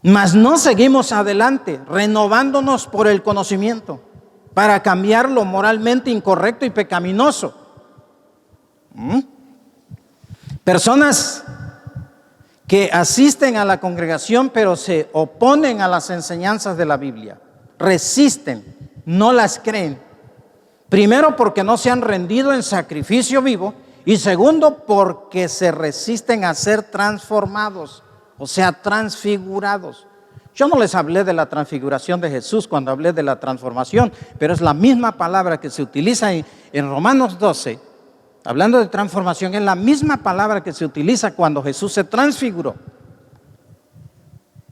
Mas no seguimos adelante, renovándonos por el conocimiento, para cambiar lo moralmente incorrecto y pecaminoso. Personas que asisten a la congregación pero se oponen a las enseñanzas de la Biblia, resisten, no las creen. Primero porque no se han rendido en sacrificio vivo y segundo porque se resisten a ser transformados, o sea, transfigurados. Yo no les hablé de la transfiguración de Jesús cuando hablé de la transformación, pero es la misma palabra que se utiliza en Romanos 12. Hablando de transformación, es la misma palabra que se utiliza cuando Jesús se transfiguró.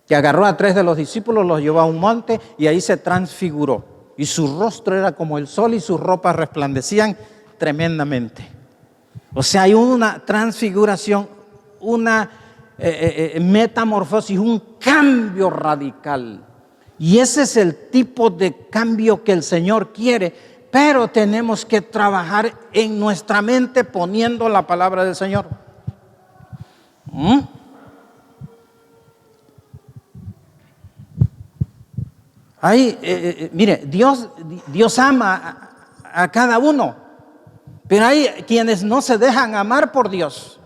Que agarró a 3 de los discípulos, los llevó a un monte y ahí se transfiguró. Y su rostro era como el sol y sus ropas resplandecían tremendamente. O sea, hay una transfiguración, una metamorfosis, un cambio radical. Y ese es el tipo de cambio que el Señor quiere, pero tenemos que trabajar en nuestra mente poniendo la palabra del Señor. Mire, Dios ama a cada uno, pero hay quienes no se dejan amar por Dios,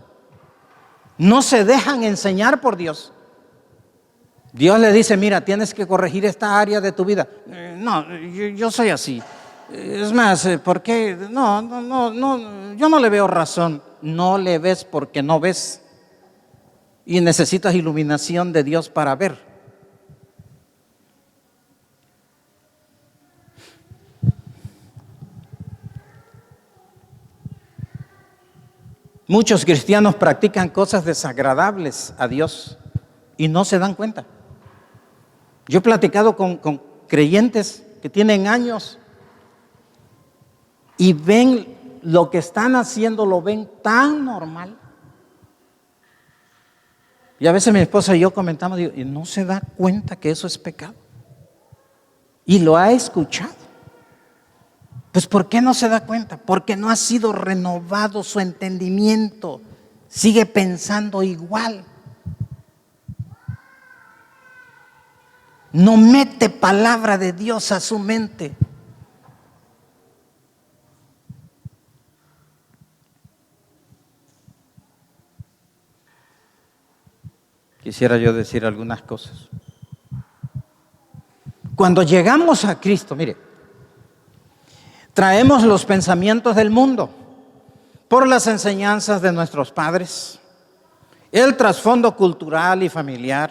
no se dejan enseñar por Dios. Dios le dice, mira, tienes que corregir esta área de tu vida. No, yo soy así. Es más, ¿por qué? No, yo no le veo razón. No le ves porque no ves. Y necesitas iluminación de Dios para ver. Muchos cristianos practican cosas desagradables a Dios y no se dan cuenta. Yo he platicado con creyentes que tienen años y ven lo que están haciendo, lo ven tan normal. Y a veces mi esposa y yo comentamos, digo, y no se da cuenta que eso es pecado. Y lo ha escuchado. Pues ¿por qué no se da cuenta? Porque no ha sido renovado su entendimiento. Sigue pensando igual. No mete palabra de Dios a su mente. Quisiera yo decir algunas cosas. Cuando llegamos a Cristo, mire, traemos los pensamientos del mundo por las enseñanzas de nuestros padres, el trasfondo cultural y familiar.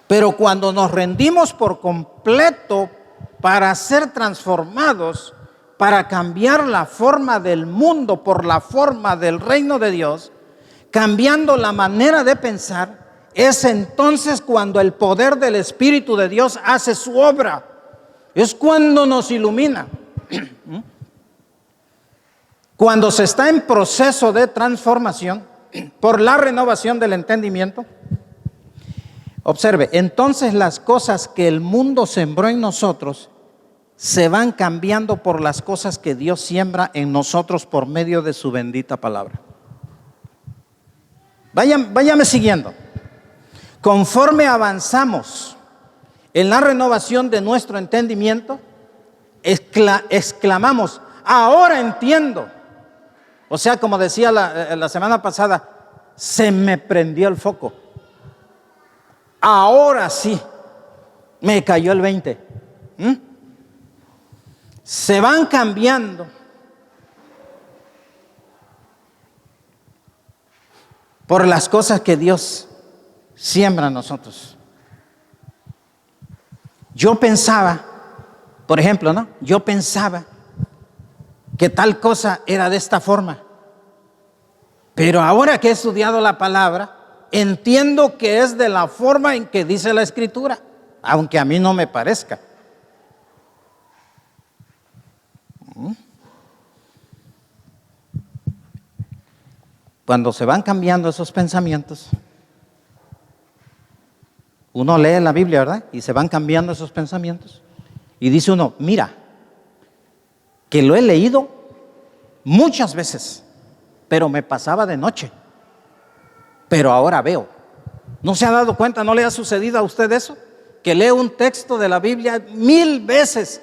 Pero cuando nos rendimos por completo para ser transformados, para cambiar la forma del mundo por la forma del reino de Dios, cambiando la manera de pensar, es entonces cuando el poder del Espíritu de Dios hace su obra. Es cuando nos ilumina. Cuando se está en proceso de transformación por la renovación del entendimiento. Observe, entonces las cosas que el mundo sembró en nosotros se van cambiando por las cosas que Dios siembra en nosotros por medio de su bendita palabra. Váyame siguiendo. Conforme avanzamos en la renovación de nuestro entendimiento, exclamamos, ahora entiendo. O sea, como decía la semana pasada, se me prendió el foco. Ahora sí, me cayó el 20. Se van cambiando por las cosas que Dios siembra en nosotros. Yo pensaba, por ejemplo, ¿no? Yo pensaba que tal cosa era de esta forma. Pero ahora que he estudiado la palabra, entiendo que es de la forma en que dice la Escritura, aunque a mí no me parezca. Cuando se van cambiando esos pensamientos, uno lee la Biblia, ¿verdad? Y se van cambiando esos pensamientos. Y dice uno, mira, que lo he leído muchas veces, pero me pasaba de noche. Pero ahora veo. ¿No se ha dado cuenta? ¿No le ha sucedido a usted eso? Que lee un texto de la Biblia 1000 veces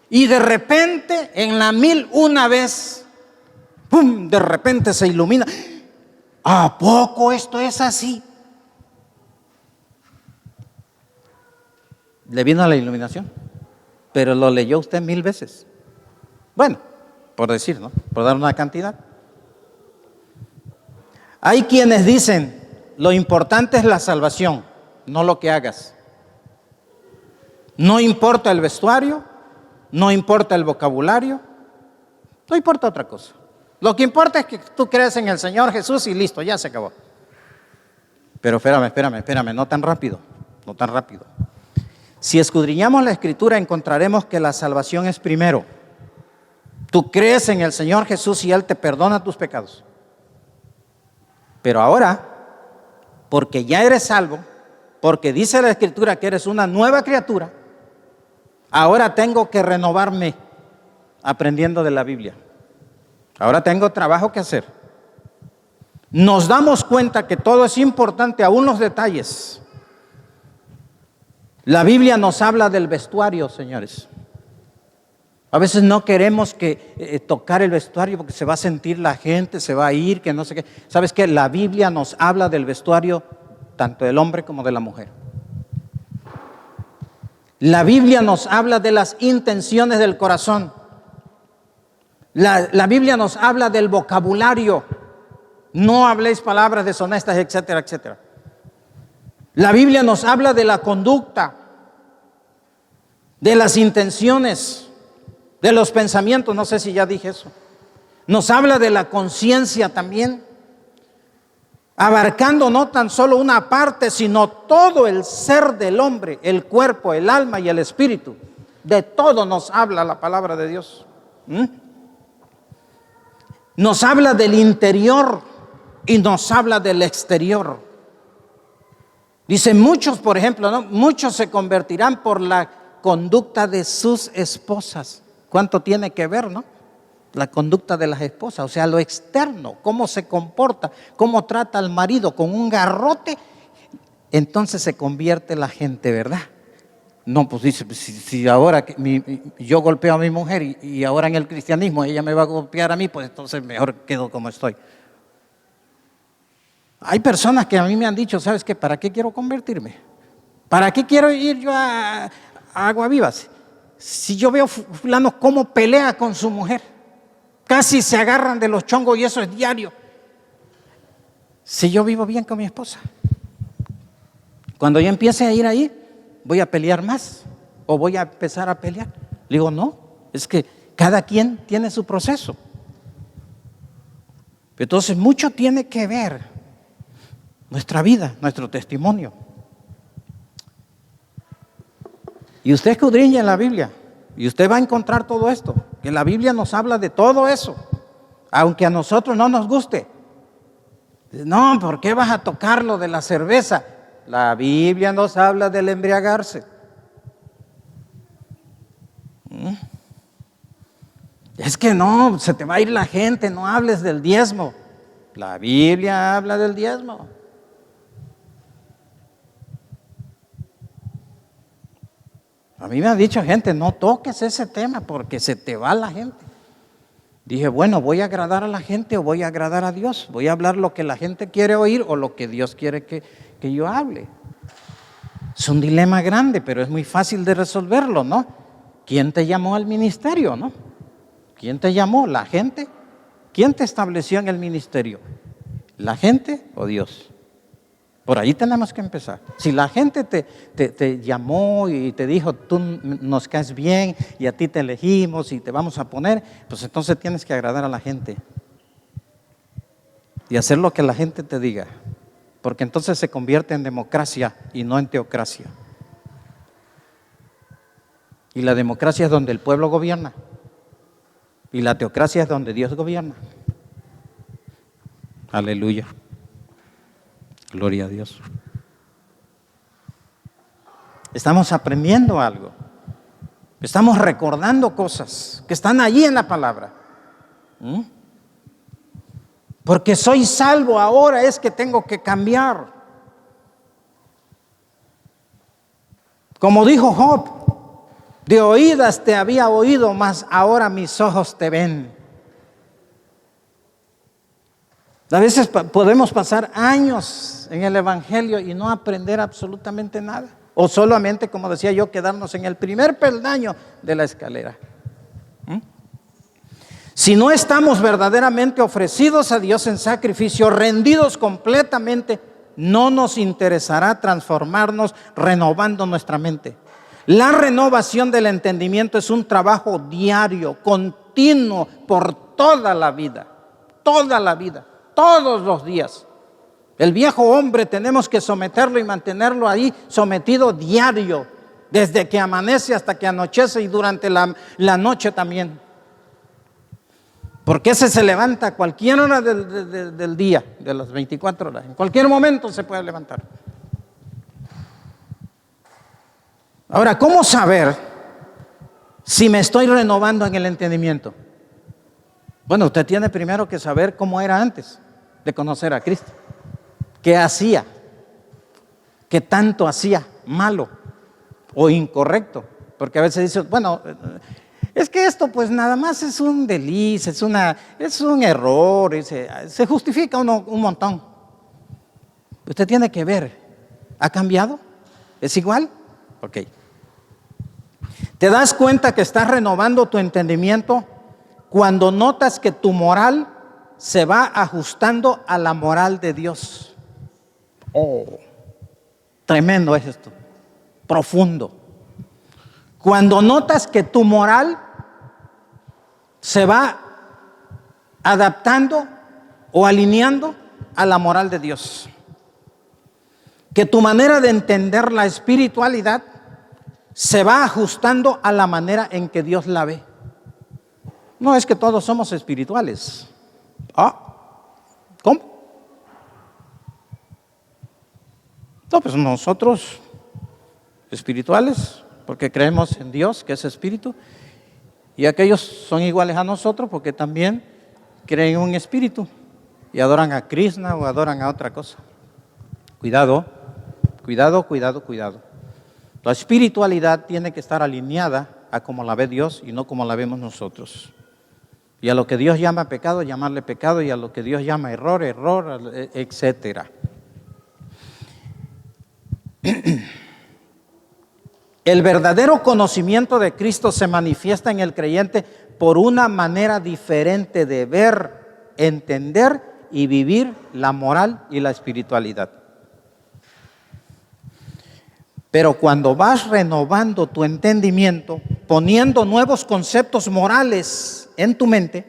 y de repente en la 1001 vez, ¡pum!, de repente se ilumina. ¿A poco esto es así? Le vino la iluminación, pero lo leyó usted 1000 veces. Bueno, por decir, ¿no? Por dar una cantidad. Hay quienes dicen, lo importante es la salvación, no lo que hagas. No importa el vestuario, no importa el vocabulario, no importa otra cosa. Lo que importa es que tú crees en el Señor Jesús y listo, ya se acabó. Pero espérame, no tan rápido. Si escudriñamos la Escritura encontraremos que la salvación es primero. Tú crees en el Señor Jesús y Él te perdona tus pecados. Pero ahora, porque ya eres salvo, porque dice la Escritura que eres una nueva criatura, ahora tengo que renovarme aprendiendo de la Biblia. Ahora tengo trabajo que hacer. Nos damos cuenta que todo es importante, aún los detalles. La Biblia nos habla del vestuario, señores. A veces no queremos tocar el vestuario porque se va a sentir la gente, se va a ir, que no sé qué. ¿Sabes qué? La Biblia nos habla del vestuario tanto del hombre como de la mujer. La Biblia nos habla de las intenciones del corazón. La Biblia nos habla del vocabulario. No habléis palabras deshonestas, etcétera, etcétera. La Biblia nos habla de la conducta, de las intenciones, de los pensamientos, no sé si ya dije eso. Nos habla de la conciencia también, abarcando no tan solo una parte, sino todo el ser del hombre, el cuerpo, el alma y el espíritu. De todo nos habla la palabra de Dios. Nos habla del interior y nos habla del exterior. Dice muchos, por ejemplo, ¿no? Muchos se convertirán por la conducta de sus esposas. ¿cuánto tiene que ver, no? La conducta de las esposas, o sea, lo externo, cómo se comporta, cómo trata al marido con un garrote, entonces se convierte la gente, ¿verdad? No, pues dice, si ahora yo golpeo a mi mujer y ahora en el cristianismo ella me va a golpear a mí, pues entonces mejor quedo como estoy. Hay personas que a mí me han dicho, ¿sabes qué? ¿Para qué quiero convertirme? ¿Para qué quiero ir yo a Agua Vivas? Si yo veo fulano cómo pelea con su mujer, casi se agarran de los chongos y eso es diario. Si yo vivo bien con mi esposa, cuando yo empiece a ir ahí, voy a pelear más o voy a empezar a pelear. Le digo, no, es que cada quien tiene su proceso. Entonces mucho tiene que ver nuestra vida, nuestro testimonio. Y usted escudriña en la Biblia y usted va a encontrar todo esto, que la Biblia nos habla de todo eso, aunque a nosotros no nos guste. No, ¿por qué vas a tocar lo de la cerveza? La Biblia nos habla del embriagarse. Es que no, se te va a ir la gente, no hables del diezmo. La Biblia habla del diezmo. A mí me ha dicho gente, no toques ese tema porque se te va la gente. Dije, bueno, ¿voy a agradar a la gente o voy a agradar a Dios? ¿Voy a hablar lo que la gente quiere oír o lo que Dios quiere que yo hable? Es un dilema grande, pero es muy fácil de resolverlo, ¿no? ¿Quién te llamó al ministerio, no? ¿Quién te llamó? ¿La gente? ¿Quién te estableció en el ministerio? ¿La gente o Dios? Por ahí tenemos que empezar. Si la gente te llamó y te dijo, tú nos caes bien y a ti te elegimos y te vamos a poner, pues entonces tienes que agradar a la gente y hacer lo que la gente te diga, porque entonces se convierte en democracia y no en teocracia. Y la democracia es donde el pueblo gobierna y la teocracia es donde Dios gobierna. Aleluya. Gloria a Dios. Estamos aprendiendo algo. Estamos recordando cosas que están allí en la palabra. Porque soy salvo ahora es que tengo que cambiar. Como dijo Job, de oídas te había oído, mas ahora mis ojos te ven. A veces podemos pasar años en el Evangelio y no aprender absolutamente nada. O solamente, como decía yo, quedarnos en el primer peldaño de la escalera. Si no estamos verdaderamente ofrecidos a Dios en sacrificio, rendidos completamente, no nos interesará transformarnos renovando nuestra mente. La renovación del entendimiento es un trabajo diario, continuo, por toda la vida. Toda la vida. Todos los días. El viejo hombre tenemos que someterlo y mantenerlo ahí sometido diario, desde que amanece hasta que anochece y durante la noche también. Porque ese se levanta a cualquier hora del día, de las 24 horas. En cualquier momento se puede levantar. Ahora, ¿cómo saber si me estoy renovando en el entendimiento? Bueno, usted tiene primero que saber cómo era antes de conocer a Cristo. ¿Qué hacía? ¿Qué tanto hacía malo o incorrecto? Porque a veces dice, bueno, es que esto pues nada más es un desliz, es un error, y se justifica uno un montón. Usted tiene que ver, ¿ha cambiado? ¿Es igual? Ok. ¿Te das cuenta que estás renovando tu entendimiento cuando notas que tu moral se va ajustando a la moral de Dios? Oh, tremendo es esto, profundo. Cuando notas que tu moral se va adaptando o alineando a la moral de Dios, que tu manera de entender la espiritualidad se va ajustando a la manera en que Dios la ve. No es que todos somos espirituales. ¿Cómo? No, pues nosotros espirituales, porque creemos en Dios, que es espíritu, Y aquellos son iguales a nosotros porque también creen en un espíritu y adoran a Krishna o adoran a otra cosa. Cuidado, cuidado, cuidado, cuidado. La espiritualidad tiene que estar alineada a como la ve Dios y no como la vemos nosotros. Y a lo que Dios llama pecado, llamarle pecado, y a lo que Dios llama error, error, etcétera. El verdadero conocimiento de Cristo se manifiesta en el creyente por una manera diferente de ver, entender y vivir la moral y la espiritualidad. Pero cuando vas renovando tu entendimiento, poniendo nuevos conceptos morales en tu mente,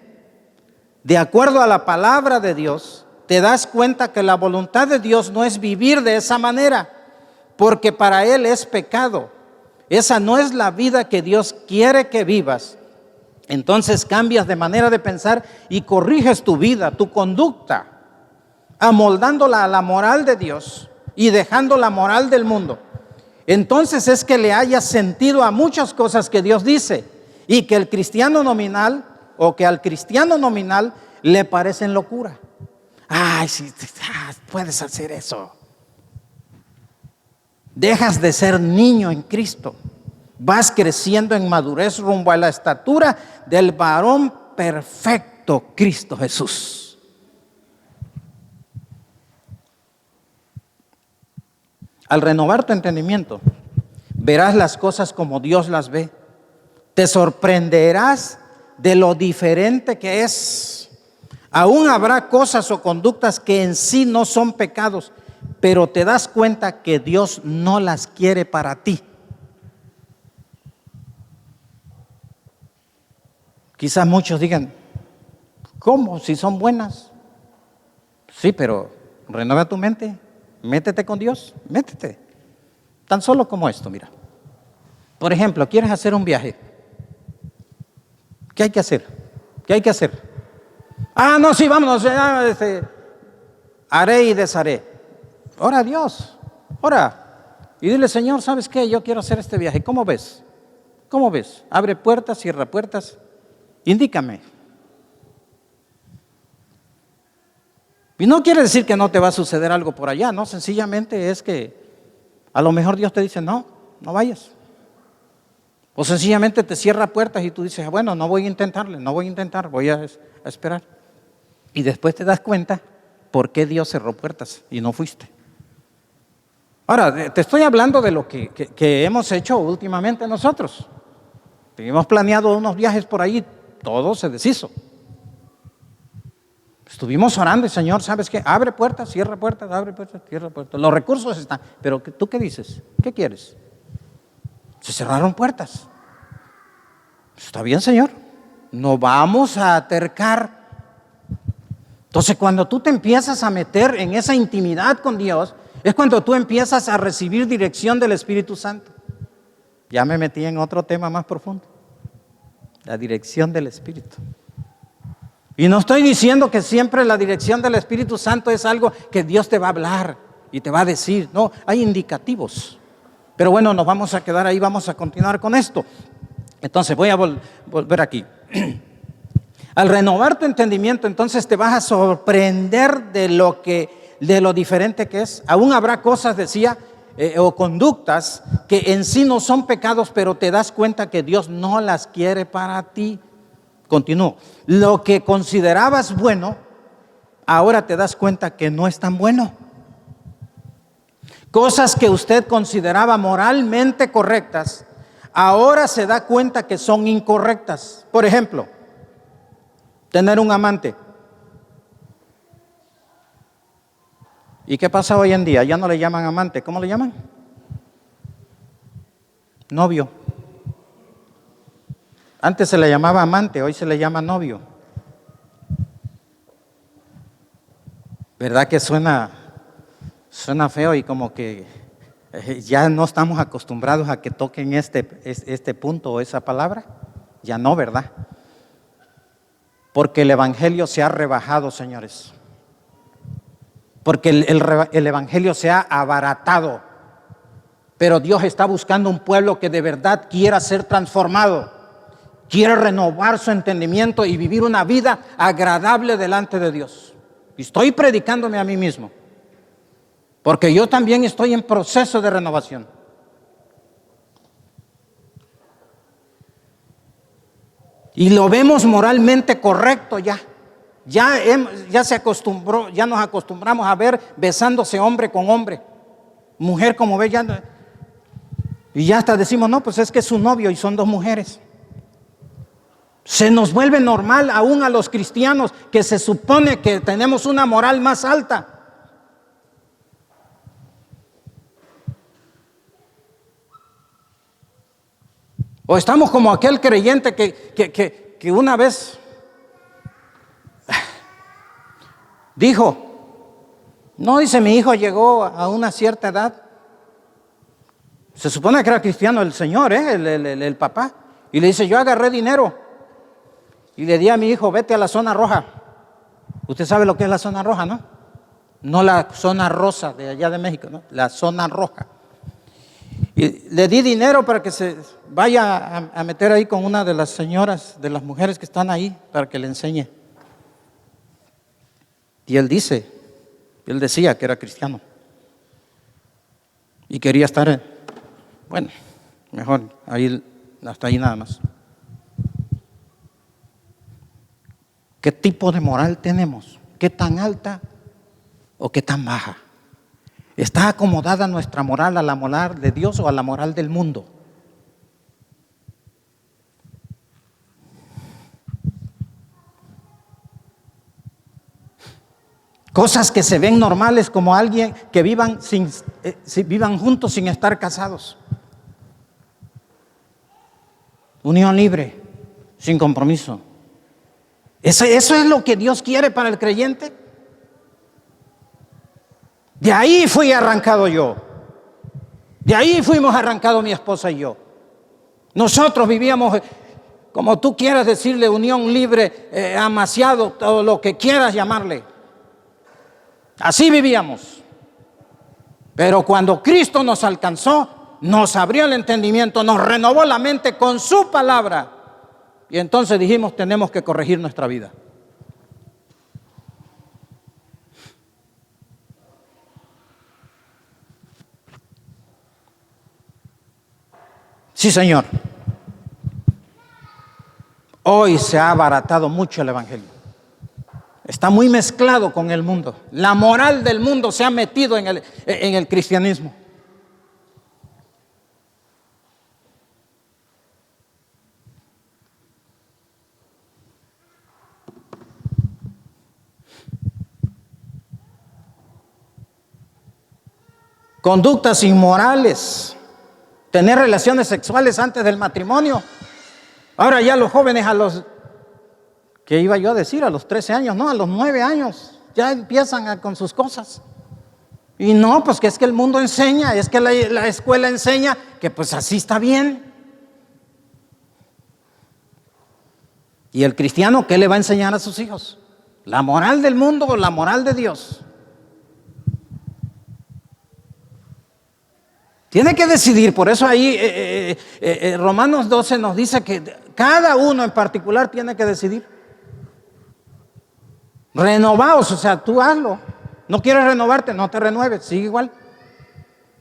de acuerdo a la palabra de Dios, te das cuenta que la voluntad de Dios no es vivir de esa manera, porque para Él es pecado. Esa no es la vida que Dios quiere que vivas. Entonces cambias de manera de pensar y corriges tu vida, tu conducta, amoldándola a la moral de Dios y dejando la moral del mundo. Entonces es que le hayas sentido a muchas cosas que Dios dice y que el cristiano nominal o que al cristiano nominal le parecen locura. Ay, sí, puedes hacer eso. Dejas de ser niño en Cristo. Vas creciendo en madurez rumbo a la estatura del varón perfecto, Cristo Jesús. Al renovar tu entendimiento, verás las cosas como Dios las ve. Te sorprenderás de lo diferente que es. Aún habrá cosas o conductas que en sí no son pecados, pero te das cuenta que Dios no las quiere para ti. Quizás muchos digan, ¿cómo? Si son buenas. Sí, pero renueva tu mente, métete con Dios, métete. Tan solo como esto, mira. Por ejemplo, ¿quieres hacer un viaje? ¿Qué hay que hacer? ¿Qué hay que hacer? Ah, no, sí, vámonos. Haré y desharé. Ora a Dios, ora. Y dile, Señor, ¿sabes qué? Yo quiero hacer este viaje. ¿Cómo ves? ¿Cómo ves? Abre puertas, cierra puertas. Indícame. Y no quiere decir que no te va a suceder algo por allá, no, sencillamente es que a lo mejor Dios te dice, no vayas. O sencillamente te cierra puertas y tú dices, bueno, no voy a intentarle, no voy a intentar, voy a esperar. Y después te das cuenta por qué Dios cerró puertas y no fuiste. Ahora, te estoy hablando de lo que hemos hecho últimamente nosotros. Teníamos planeado unos viajes por ahí, todo se deshizo. Estuvimos orando y Señor, ¿sabes qué? Abre puertas, cierra puertas, abre puertas, cierra puertas. Los recursos están, pero ¿tú qué dices? ¿Qué quieres? Se cerraron puertas. Está bien, Señor, no vamos a atercar. Entonces, cuando tú te empiezas a meter en esa intimidad con Dios, es cuando tú empiezas a recibir dirección del Espíritu Santo. Ya me metí en otro tema más profundo, la dirección del Espíritu. Y no estoy diciendo que siempre la dirección del Espíritu Santo es algo que Dios te va a hablar y te va a decir. No, hay indicativos. Pero bueno, nos vamos a quedar ahí, vamos a continuar con esto. Entonces voy a volver aquí. Al renovar tu entendimiento, entonces te vas a sorprender de lo diferente que es. Aún habrá cosas, decía, o conductas que en sí no son pecados, pero te das cuenta que Dios no las quiere para ti. Continúo. Lo que considerabas bueno, ahora te das cuenta que no es tan bueno. Cosas que usted consideraba moralmente correctas, ahora se da cuenta que son incorrectas. Por ejemplo, tener un amante. ¿Y qué pasa hoy en día? Ya no le llaman amante, ¿cómo le llaman? Novio. Antes se le llamaba amante, hoy se le llama novio. ¿Verdad que suena feo y como que ya no estamos acostumbrados a que toquen este punto o esa palabra? Ya no, ¿verdad? Porque el Evangelio se ha rebajado, señores. Porque el Evangelio se ha abaratado. Pero Dios está buscando un pueblo que de verdad quiera ser transformado. quiere renovar su entendimiento y vivir una vida agradable delante de Dios. Y estoy predicándome a mí mismo, porque yo también estoy en proceso de renovación. Y lo vemos moralmente correcto ya. Ya se acostumbró, ya nos acostumbramos a ver besándose hombre con hombre, mujer como ve ya. Y ya hasta decimos, no, pues es que es su novio y son dos mujeres. Se nos vuelve normal aún a los cristianos, que se supone que tenemos una moral más alta. O estamos como aquel creyente que una vez dijo, no, dice, mi hijo llegó a una cierta edad. Se supone que era cristiano el señor, el papá. Y le dice, yo agarré dinero y le di a mi hijo, vete a la zona roja. Usted sabe lo que es la zona roja, ¿no? No la zona rosa de allá de México, ¿no? La zona roja. Y le di dinero para que se vaya a meter ahí con una de las señoras, de las mujeres que están ahí, para que le enseñe. Y él decía que era cristiano. Y quería estar, bueno, mejor, ahí, hasta ahí nada más. ¿Qué tipo de moral tenemos? ¿Qué tan alta o qué tan baja? ¿Está acomodada nuestra moral a la moral de Dios o a la moral del mundo? Cosas que se ven normales, como alguien que vivan juntos sin estar casados. Unión libre, sin compromiso. ¿Eso es lo que Dios quiere para el creyente? De ahí fui arrancado yo. De ahí fuimos arrancados mi esposa y yo. Nosotros vivíamos, como tú quieras decirle, unión libre, amaciado, todo lo que quieras llamarle. Así vivíamos. Pero cuando Cristo nos alcanzó, nos abrió el entendimiento, nos renovó la mente con su palabra. Y entonces dijimos, tenemos que corregir nuestra vida. Sí, Señor. Hoy se ha abaratado mucho el evangelio. Está muy mezclado con el mundo. La moral del mundo se ha metido en el cristianismo. Conductas inmorales, tener relaciones sexuales antes del matrimonio. Ahora ya los jóvenes ¿qué iba yo a decir? A los 13 años, no, a los 9 años, ya empiezan con sus cosas. Y no, pues que es que el mundo enseña, es que la escuela enseña que pues así está bien. ¿Y el cristiano qué le va a enseñar a sus hijos? ¿La moral del mundo o la moral de Dios? Tiene que decidir, por eso ahí Romanos 12 nos dice que cada uno en particular tiene que decidir. Renovaos, o sea, tú hazlo. No quieres renovarte, no te renueves, sigue igual.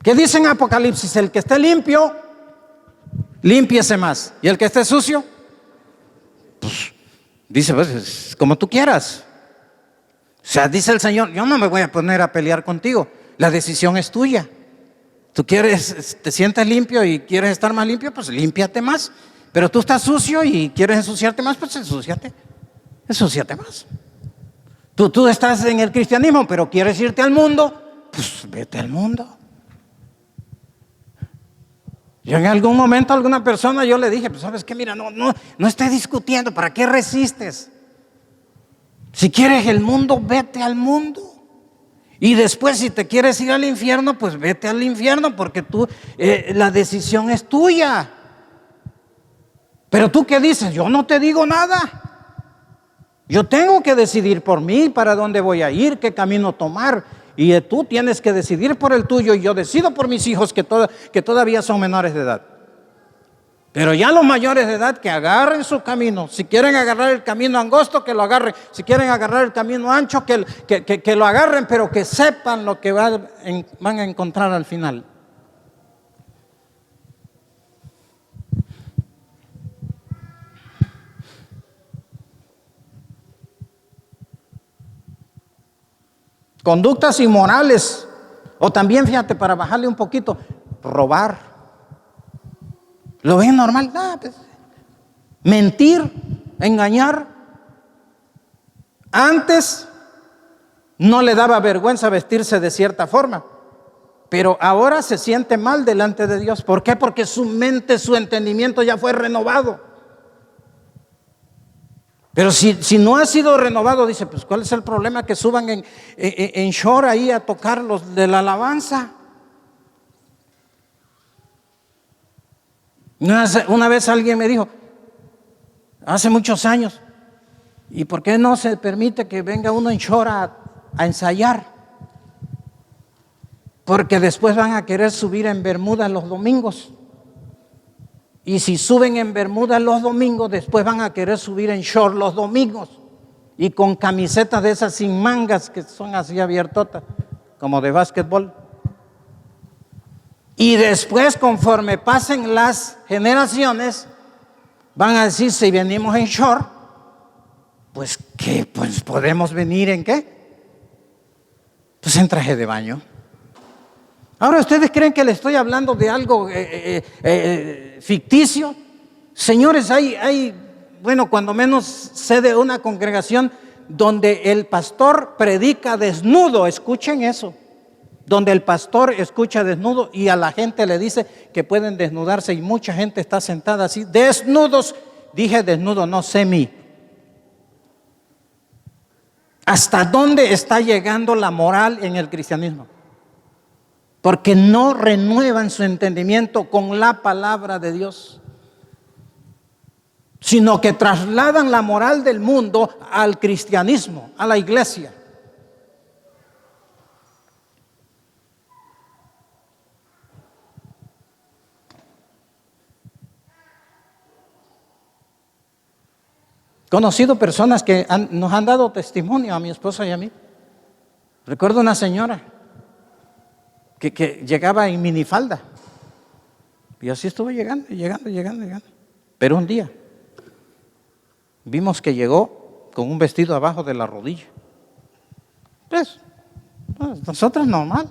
¿Qué dice en Apocalipsis? El que esté limpio, límpiese más. Y el que esté sucio, pues, dice, pues, como tú quieras. O sea, dice el Señor, yo no me voy a poner a pelear contigo. La decisión es tuya. Tú te sientes limpio y quieres estar más limpio, pues límpiate más. Pero tú estás sucio y quieres ensuciarte más, pues ensúciate más. Tú estás en el cristianismo, pero quieres irte al mundo, pues vete al mundo. Yo en algún momento a alguna persona yo le dije, pues sabes qué, mira, no estés discutiendo, ¿para qué resistes? Si quieres el mundo, vete al mundo. Y después si te quieres ir al infierno, pues vete al infierno, porque la decisión es tuya. Pero tú ¿qué dices? Yo no te digo nada. Yo tengo que decidir por mí para dónde voy a ir, qué camino tomar. Y tú tienes que decidir por el tuyo y yo decido por mis hijos que todavía son menores de edad. Pero ya los mayores de edad que agarren su camino. Si quieren agarrar el camino angosto, que lo agarren. Si quieren agarrar el camino ancho, que lo agarren, pero que sepan lo que van a encontrar al final. Conductas inmorales. O también, fíjate, para bajarle un poquito, robar. ¿Lo ven normal? Pues, mentir, engañar. Antes no le daba vergüenza vestirse de cierta forma, pero ahora se siente mal delante de Dios. ¿Por qué? Porque su mente, su entendimiento ya fue renovado. Pero si no ha sido renovado, dice, pues ¿cuál es el problema? Que suban en short ahí a tocar los de la alabanza. Una vez alguien me dijo, hace muchos años, ¿y por qué no se permite que venga uno en short a ensayar? Porque después van a querer subir en bermudas los domingos. Y si suben en bermudas los domingos, después van a querer subir en short los domingos. Y con camisetas de esas sin mangas que son así abiertotas, como de básquetbol. Y después, conforme pasen las generaciones, van a decir, si venimos en short, pues ¿qué? Pues podemos venir ¿en qué? Pues en traje de baño. Ahora, ¿ustedes creen que le estoy hablando de algo ficticio? Señores, bueno, cuando menos sé de una congregación donde el pastor predica desnudo, escuchen eso. Donde el pastor escucha desnudo y a la gente le dice que pueden desnudarse y mucha gente está sentada así, desnudos. Dije desnudo, no semi. ¿Hasta dónde está llegando la moral en el cristianismo? Porque no renuevan su entendimiento con la palabra de Dios, sino que trasladan la moral del mundo al cristianismo, a la iglesia. Conocido personas que nos han dado testimonio a mi esposa y a mí. Recuerdo una señora que llegaba en minifalda. Y así estuvo llegando. Pero un día vimos que llegó con un vestido abajo de la rodilla. Pues, nosotros normal.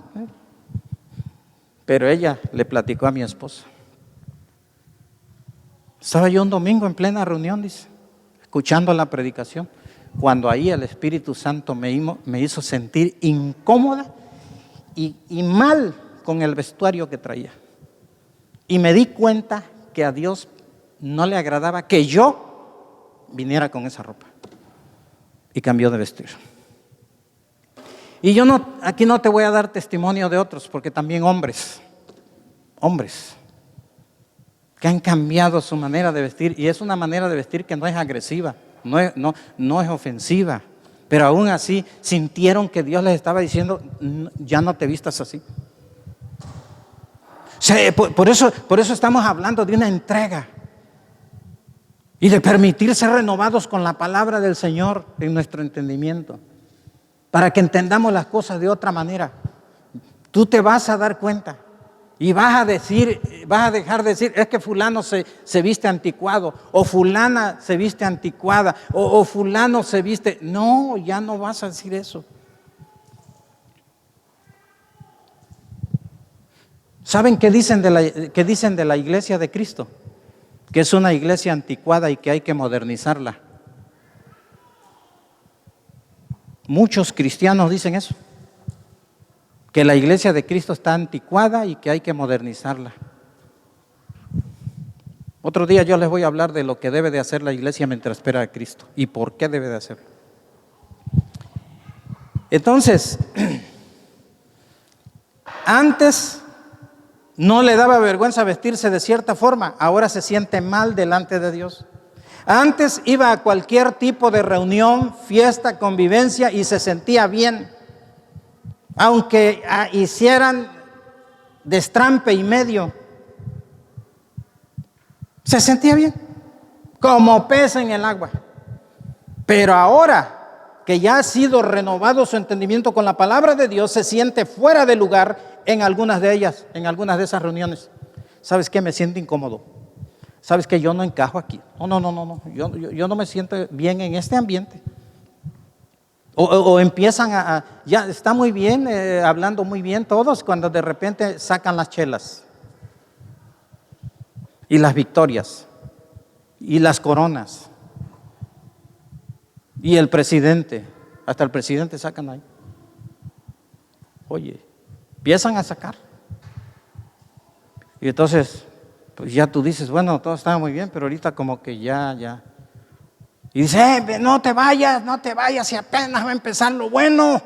Pero ella le platicó a mi esposa. Estaba yo un domingo en plena reunión, dice, escuchando la predicación, cuando ahí el Espíritu Santo me hizo sentir incómoda y mal con el vestuario que traía. Y me di cuenta que a Dios no le agradaba que yo viniera con esa ropa. Y cambió de vestir. Y yo aquí no te voy a dar testimonio de otros, porque también hombres que han cambiado su manera de vestir, y es una manera de vestir que no es agresiva, no es ofensiva, pero aún así sintieron que Dios les estaba diciendo, ya no te vistas así. O sea, por eso estamos hablando de una entrega y de permitir ser renovados con la palabra del Señor en nuestro entendimiento, para que entendamos las cosas de otra manera. Tú te vas a dar cuenta y vas a dejar de decir, es que fulano se viste anticuado, o fulana se viste anticuada, o fulano se viste. No, ya no vas a decir eso. ¿Saben qué dicen de la iglesia de Cristo? Que es una iglesia anticuada y que hay que modernizarla. Muchos cristianos dicen eso, que la iglesia de Cristo está anticuada y que hay que modernizarla. Otro día yo les voy a hablar de lo que debe de hacer la iglesia mientras espera a Cristo y por qué debe de hacerlo. Entonces, antes no le daba vergüenza vestirse de cierta forma, ahora se siente mal delante de Dios. Antes iba a cualquier tipo de reunión, fiesta, convivencia y se sentía bien. Aunque hicieran destrampe y medio. Se sentía bien, como pez en el agua. Pero ahora que ya ha sido renovado su entendimiento con la palabra de Dios, se siente fuera de lugar en algunas de ellas, en algunas de esas reuniones. ¿Sabes qué? Me siento incómodo. ¿Sabes qué? Yo no encajo aquí. No. Yo no me siento bien en este ambiente. O empiezan ya está muy bien, hablando muy bien todos, cuando de repente sacan las chelas y las victorias y las coronas y el presidente, hasta el presidente sacan ahí. Oye, empiezan a sacar. Y entonces, pues ya tú dices, bueno, todo estaba muy bien, pero ahorita como que ya. Y dice, no te vayas, y apenas va a empezar lo bueno.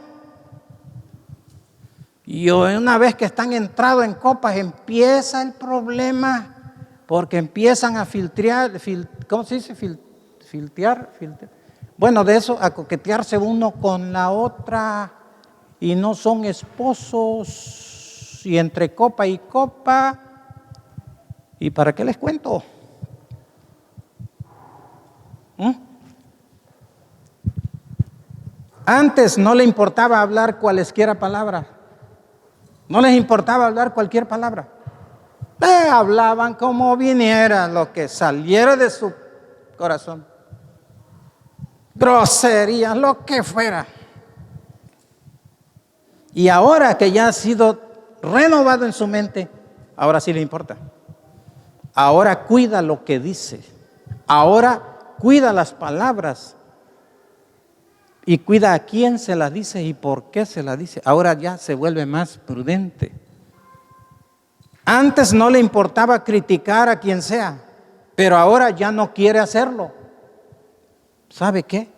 Y una vez que están entrados en copas, empieza el problema, porque empiezan a filtrar, ¿cómo se dice? Filtrar. Bueno, de eso, a coquetearse uno con la otra, y no son esposos, y entre copa y copa, ¿y para qué les cuento? Antes no le importaba hablar cualesquiera palabra. No les importaba hablar cualquier palabra. Hablaban como viniera, lo que saliera de su corazón. Groserías, lo que fuera. Y ahora que ya ha sido renovado en su mente, ahora sí le importa. Ahora cuida lo que dice. Ahora cuida las palabras. Y cuida a quién se las dice y por qué se las dice. Ahora ya se vuelve más prudente. Antes no le importaba criticar a quien sea, pero ahora ya no quiere hacerlo. ¿Sabe qué?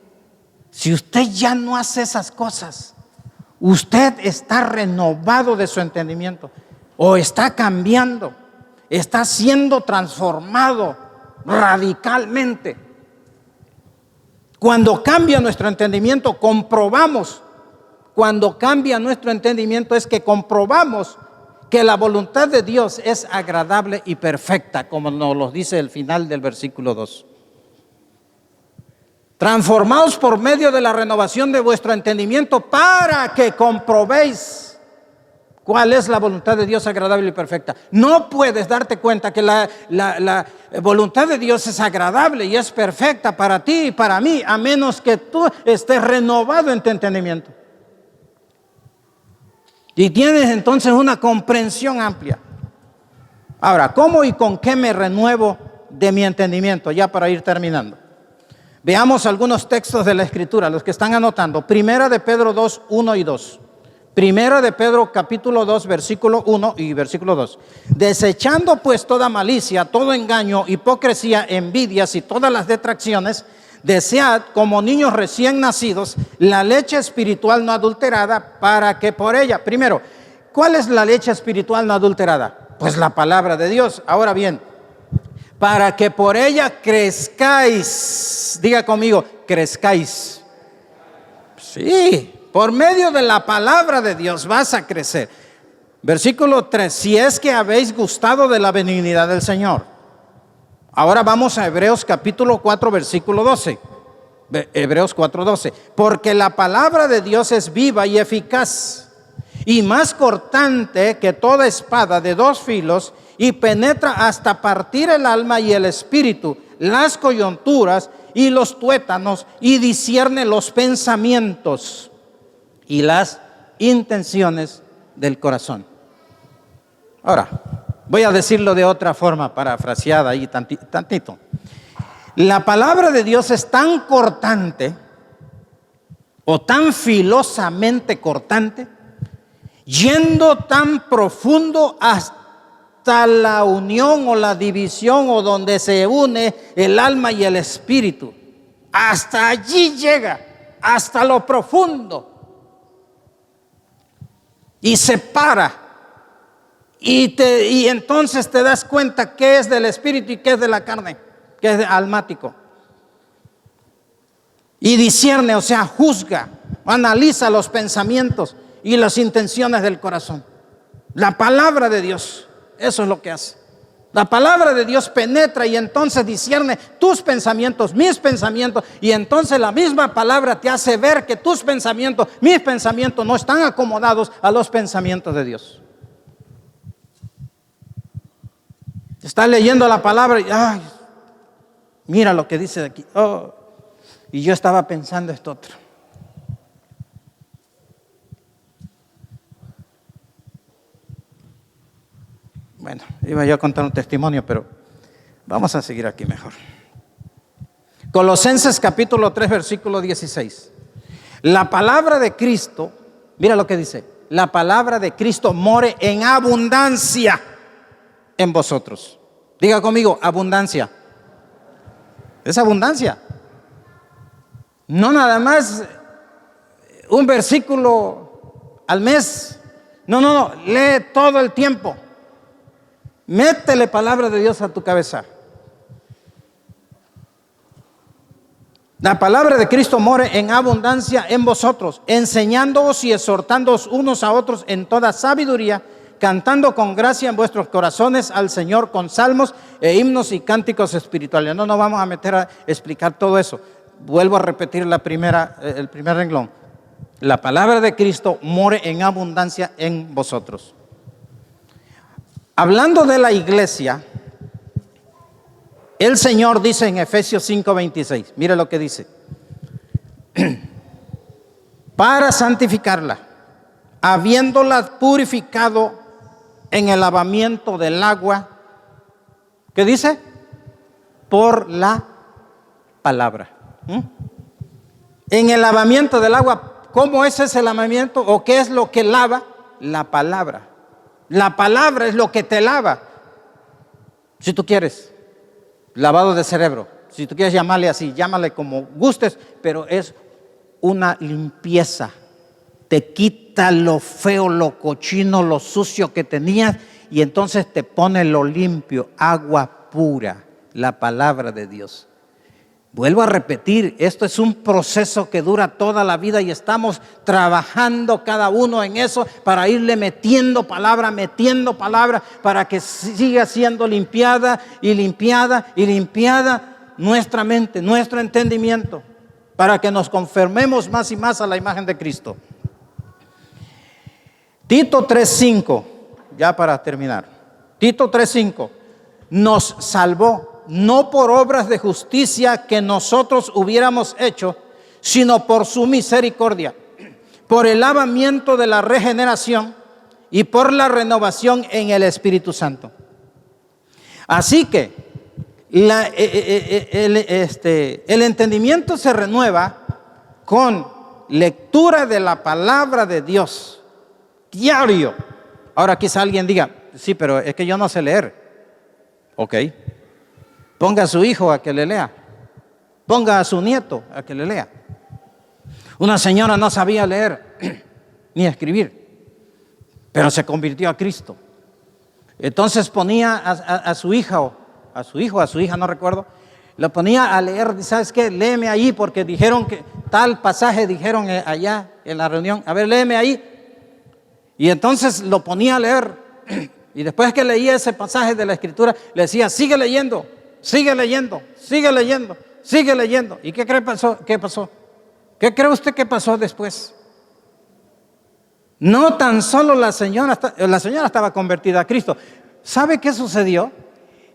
Si usted ya no hace esas cosas, usted está renovado de su entendimiento o está cambiando, está siendo transformado radicalmente. Cuando cambia nuestro entendimiento, comprobamos. Cuando cambia nuestro entendimiento es que comprobamos que la voluntad de Dios es agradable y perfecta, como nos lo dice el final del versículo 2. Transformaos por medio de la renovación de vuestro entendimiento para que comprobéis cuál es la voluntad de Dios agradable y perfecta. No puedes darte cuenta que la voluntad de Dios es agradable y es perfecta para ti y para mí, a menos que tú estés renovado en tu entendimiento. Y tienes entonces una comprensión amplia. Ahora, ¿cómo y con qué me renuevo de mi entendimiento? Ya para ir terminando. Veamos algunos textos de la Escritura, los que están anotando. Primera de Pedro 2, 1 y 2. Primera de Pedro capítulo 2, versículo 1 y versículo 2. Desechando pues toda malicia, todo engaño, hipocresía, envidias y todas las detracciones, desead como niños recién nacidos la leche espiritual no adulterada, para que por ella, primero, ¿cuál es la leche espiritual no adulterada? Pues la palabra de Dios. Ahora bien, para que por ella crezcáis, diga conmigo, crezcáis. Sí. Por medio de la palabra de Dios vas a crecer. Versículo 3, si es que habéis gustado de la benignidad del Señor. Ahora vamos a Hebreos capítulo 4, versículo 12. Hebreos 4, 12. Porque la palabra de Dios es viva y eficaz, y más cortante que toda espada de dos filos, y penetra hasta partir el alma y el espíritu, las coyunturas y los tuétanos, y discierne los pensamientos y las intenciones del corazón. Ahora, voy a decirlo de otra forma, parafraseada ahí tantito. La palabra de Dios es tan cortante o tan filosamente cortante, yendo tan profundo hasta la unión o la división o donde se une el alma y el espíritu. Hasta allí llega, hasta lo profundo. Y separa, y entonces te das cuenta qué es del espíritu y qué es de la carne, qué es almático. Y discierne, o sea, juzga, analiza los pensamientos y las intenciones del corazón. La palabra de Dios, eso es lo que hace. La palabra de Dios penetra y entonces discierne tus pensamientos, mis pensamientos, y entonces la misma palabra te hace ver que tus pensamientos, mis pensamientos no están acomodados a los pensamientos de Dios. Estás leyendo la palabra y ay, mira lo que dice de aquí. Oh, y yo estaba pensando esto otro. Bueno, iba yo a contar un testimonio, pero vamos a seguir aquí mejor. Colosenses capítulo 3, versículo 16. La palabra de Cristo, mira lo que dice, la palabra de Cristo more en abundancia en vosotros. Diga conmigo, abundancia. Es abundancia. No nada más un versículo al mes. No, lee todo el tiempo. Métele palabra de Dios a tu cabeza. La palabra de Cristo more en abundancia en vosotros, enseñándoos y exhortándoos unos a otros en toda sabiduría, cantando con gracia en vuestros corazones al Señor con salmos e himnos y cánticos espirituales. No nos vamos a meter a explicar todo eso. Vuelvo a repetir el primer renglón. La palabra de Cristo more en abundancia en vosotros. Hablando de la iglesia, el Señor dice en Efesios 5:26, mire lo que dice, para santificarla, habiéndola purificado en el lavamiento del agua, ¿qué dice? Por la palabra. En el lavamiento del agua, ¿cómo es ese lavamiento? ¿O qué es lo que lava? La palabra. La palabra es lo que te lava. Si tú quieres, lavado de cerebro, si tú quieres llamarle así, llámale como gustes, pero es una limpieza. Te quita lo feo, lo cochino, lo sucio que tenías y entonces te pone lo limpio, agua pura, la palabra de Dios. Vuelvo a repetir, esto es un proceso que dura toda la vida y estamos trabajando cada uno en eso para irle metiendo palabra para que siga siendo limpiada nuestra mente, nuestro entendimiento, para que nos conformemos más y más a la imagen de Cristo. Tito 3:5, ya para terminar. Tito 3:5 nos salvó. No por obras de justicia que nosotros hubiéramos hecho, sino por su misericordia, por el lavamiento de la regeneración y por la renovación en el Espíritu Santo. Así que el entendimiento se renueva con lectura de la palabra de Dios diario. Ahora quizá alguien diga, sí, pero es que yo no sé leer. Ok. Ponga a su hijo a que le lea. Ponga a su nieto a que le lea. Una señora no sabía leer ni escribir, pero se convirtió a Cristo. Entonces ponía a su hija, a su hija, no recuerdo, lo ponía a leer. ¿Sabes qué? Léeme ahí porque dijeron que tal pasaje dijeron allá en la reunión. A ver, léeme ahí. Y entonces lo ponía a leer. Y después que leía ese pasaje de la Escritura, le decía, sigue leyendo. Sigue leyendo. ¿Y qué pasó? ¿Qué cree usted que pasó después? No tan solo la señora estaba convertida a Cristo. ¿Sabe qué sucedió?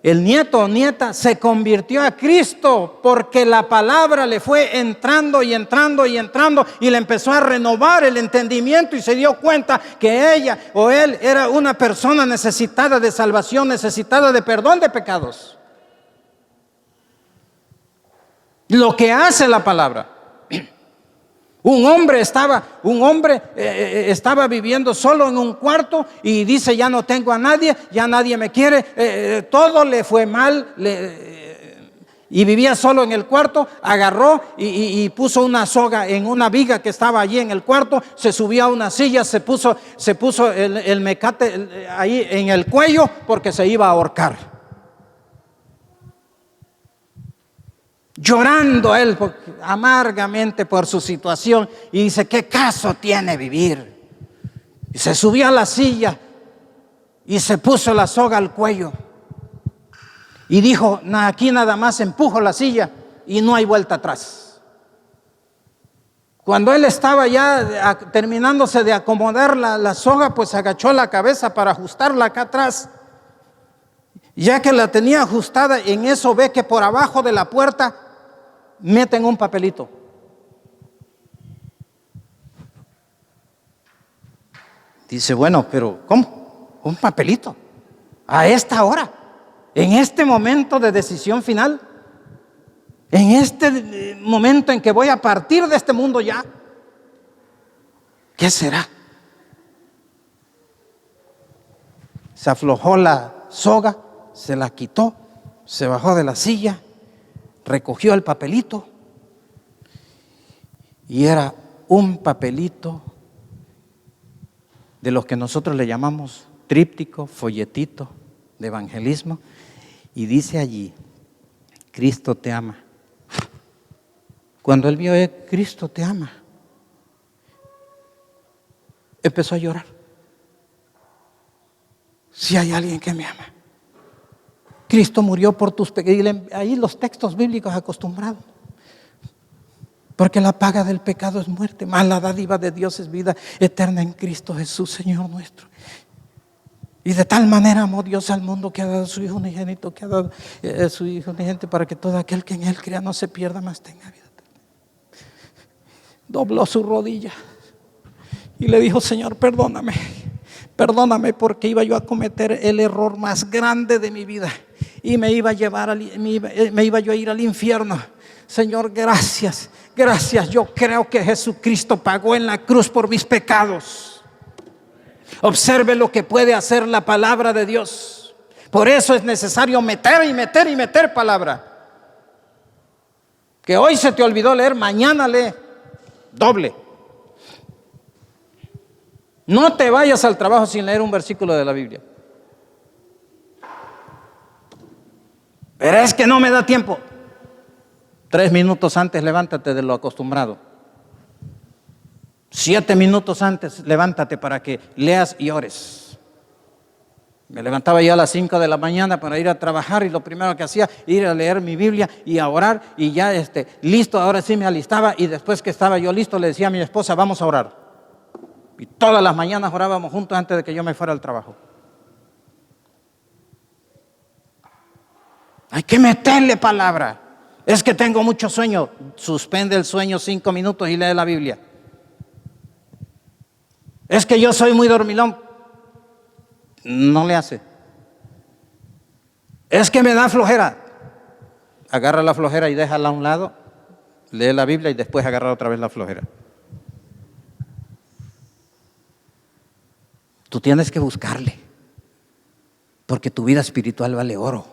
El nieto o nieta se convirtió a Cristo porque la palabra le fue entrando y le empezó a renovar el entendimiento y se dio cuenta que ella o él era una persona necesitada de salvación, necesitada de perdón de pecados. Lo que hace la palabra. Un hombre estaba viviendo solo en un cuarto y dice, ya no tengo a nadie, ya nadie me quiere, todo le fue mal, y vivía solo en el cuarto. Agarró y puso una soga en una viga que estaba allí en el cuarto, se subió a una silla, se puso el mecate ahí en el cuello porque se iba a ahorcar. Llorando él amargamente por su situación y dice, ¿qué caso tiene vivir? Y se subió a la silla y se puso la soga al cuello Y dijo, aquí nada más empujo la silla y no hay vuelta atrás. Cuando él estaba ya terminándose de acomodar la soga, pues agachó la cabeza para ajustarla acá atrás. Ya que la tenía ajustada, en eso ve que por abajo de la puerta meten un papelito. Dice, bueno, pero ¿cómo? ¿Un papelito? ¿A esta hora? ¿En este momento de decisión final? ¿En este momento en que voy a partir de este mundo ya? ¿Qué será? Se aflojó la soga, se la quitó, se bajó de la silla, recogió el papelito y era un papelito de los que nosotros le llamamos tríptico, folletito de evangelismo, y dice allí, Cristo te ama. Cuando él vio, Cristo te ama, empezó a llorar. Si hay alguien que me ama, Cristo murió por tus pecados. Ahí los textos bíblicos acostumbrados. Porque la paga del pecado es muerte, mas la dádiva de Dios es vida eterna en Cristo Jesús, Señor nuestro. Y de tal manera amó Dios al mundo que ha dado su Hijo unigénito, que ha dado su Hijo unigénito para que todo aquel que en Él crea no se pierda, mas tenga vida eterna. Dobló su rodilla y le dijo, Señor, perdóname. Perdóname porque iba yo a cometer el error más grande de mi vida y me iba yo a ir al infierno. Señor, gracias. Yo creo que Jesucristo pagó en la cruz por mis pecados. Observe lo que puede hacer la palabra de Dios. Por eso es necesario meter palabra. Que hoy se te olvidó leer, mañana lee doble. No te vayas al trabajo sin leer un versículo de la Biblia. Pero es que no me da tiempo. 3 minutos antes levántate de lo acostumbrado. 7 minutos antes levántate para que leas y ores. Me levantaba yo a las 5 de la mañana para ir a trabajar y lo primero que hacía ir a leer mi Biblia y a orar y ya listo, ahora sí me alistaba y después que estaba yo listo le decía a mi esposa, vamos a orar. Y todas las mañanas orábamos juntos antes de que yo me fuera al trabajo. Hay que meterle palabra. Es que tengo mucho sueño. Suspende el sueño 5 minutos y lee la Biblia. Es que yo soy muy dormilón. No le hace. Es que me da flojera. Agarra la flojera y déjala a un lado. Lee la Biblia y después agarra otra vez la flojera. Tú tienes que buscarle. Porque tu vida espiritual vale oro.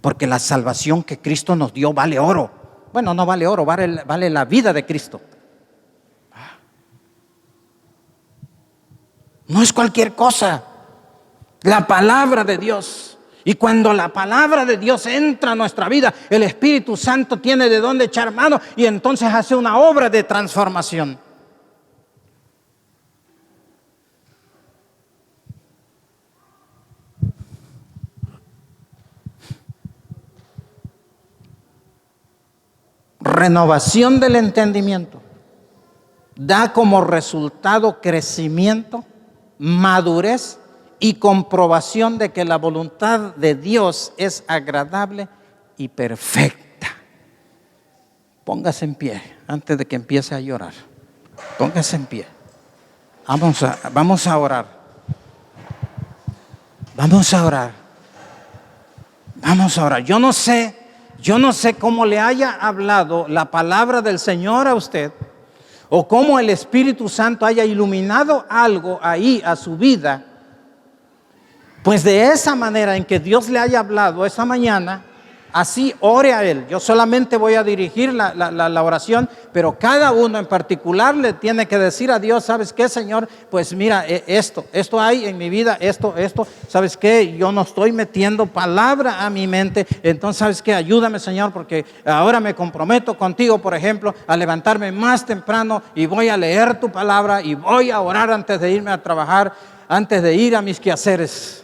Porque la salvación que Cristo nos dio vale oro. Bueno, no vale oro, vale la vida de Cristo. No es cualquier cosa. La palabra de Dios. Y cuando la palabra de Dios entra a nuestra vida, el Espíritu Santo tiene de dónde echar mano y entonces hace una obra de transformación. Renovación del entendimiento da como resultado crecimiento, madurez y comprobación de que la voluntad de Dios es agradable y perfecta. Póngase en pie antes de que empiece a llorar. Póngase en pie. Vamos a orar. Vamos a orar. Vamos a orar. Yo no sé cómo le haya hablado la palabra del Señor a usted o cómo el Espíritu Santo haya iluminado algo ahí a su vida. Pues de esa manera en que Dios le haya hablado esa mañana, así ore a Él. Yo solamente voy a dirigir la oración, pero cada uno en particular le tiene que decir a Dios, ¿sabes qué, Señor? Pues mira, esto hay en mi vida, esto, ¿sabes qué? Yo no estoy metiendo palabra a mi mente, entonces, ¿sabes qué? Ayúdame, Señor, porque ahora me comprometo contigo, por ejemplo, a levantarme más temprano y voy a leer tu palabra y voy a orar antes de irme a trabajar, antes de ir a mis quehaceres.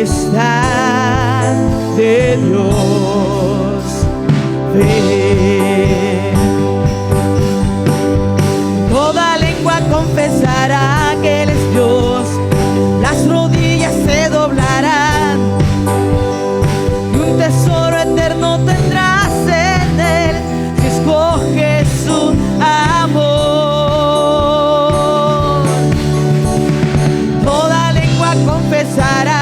majestad de Dios. Ven. Toda lengua confesará que Él es Dios, las rodillas se doblarán, y un tesoro eterno tendrás en Él si escoges su amor. Toda lengua confesará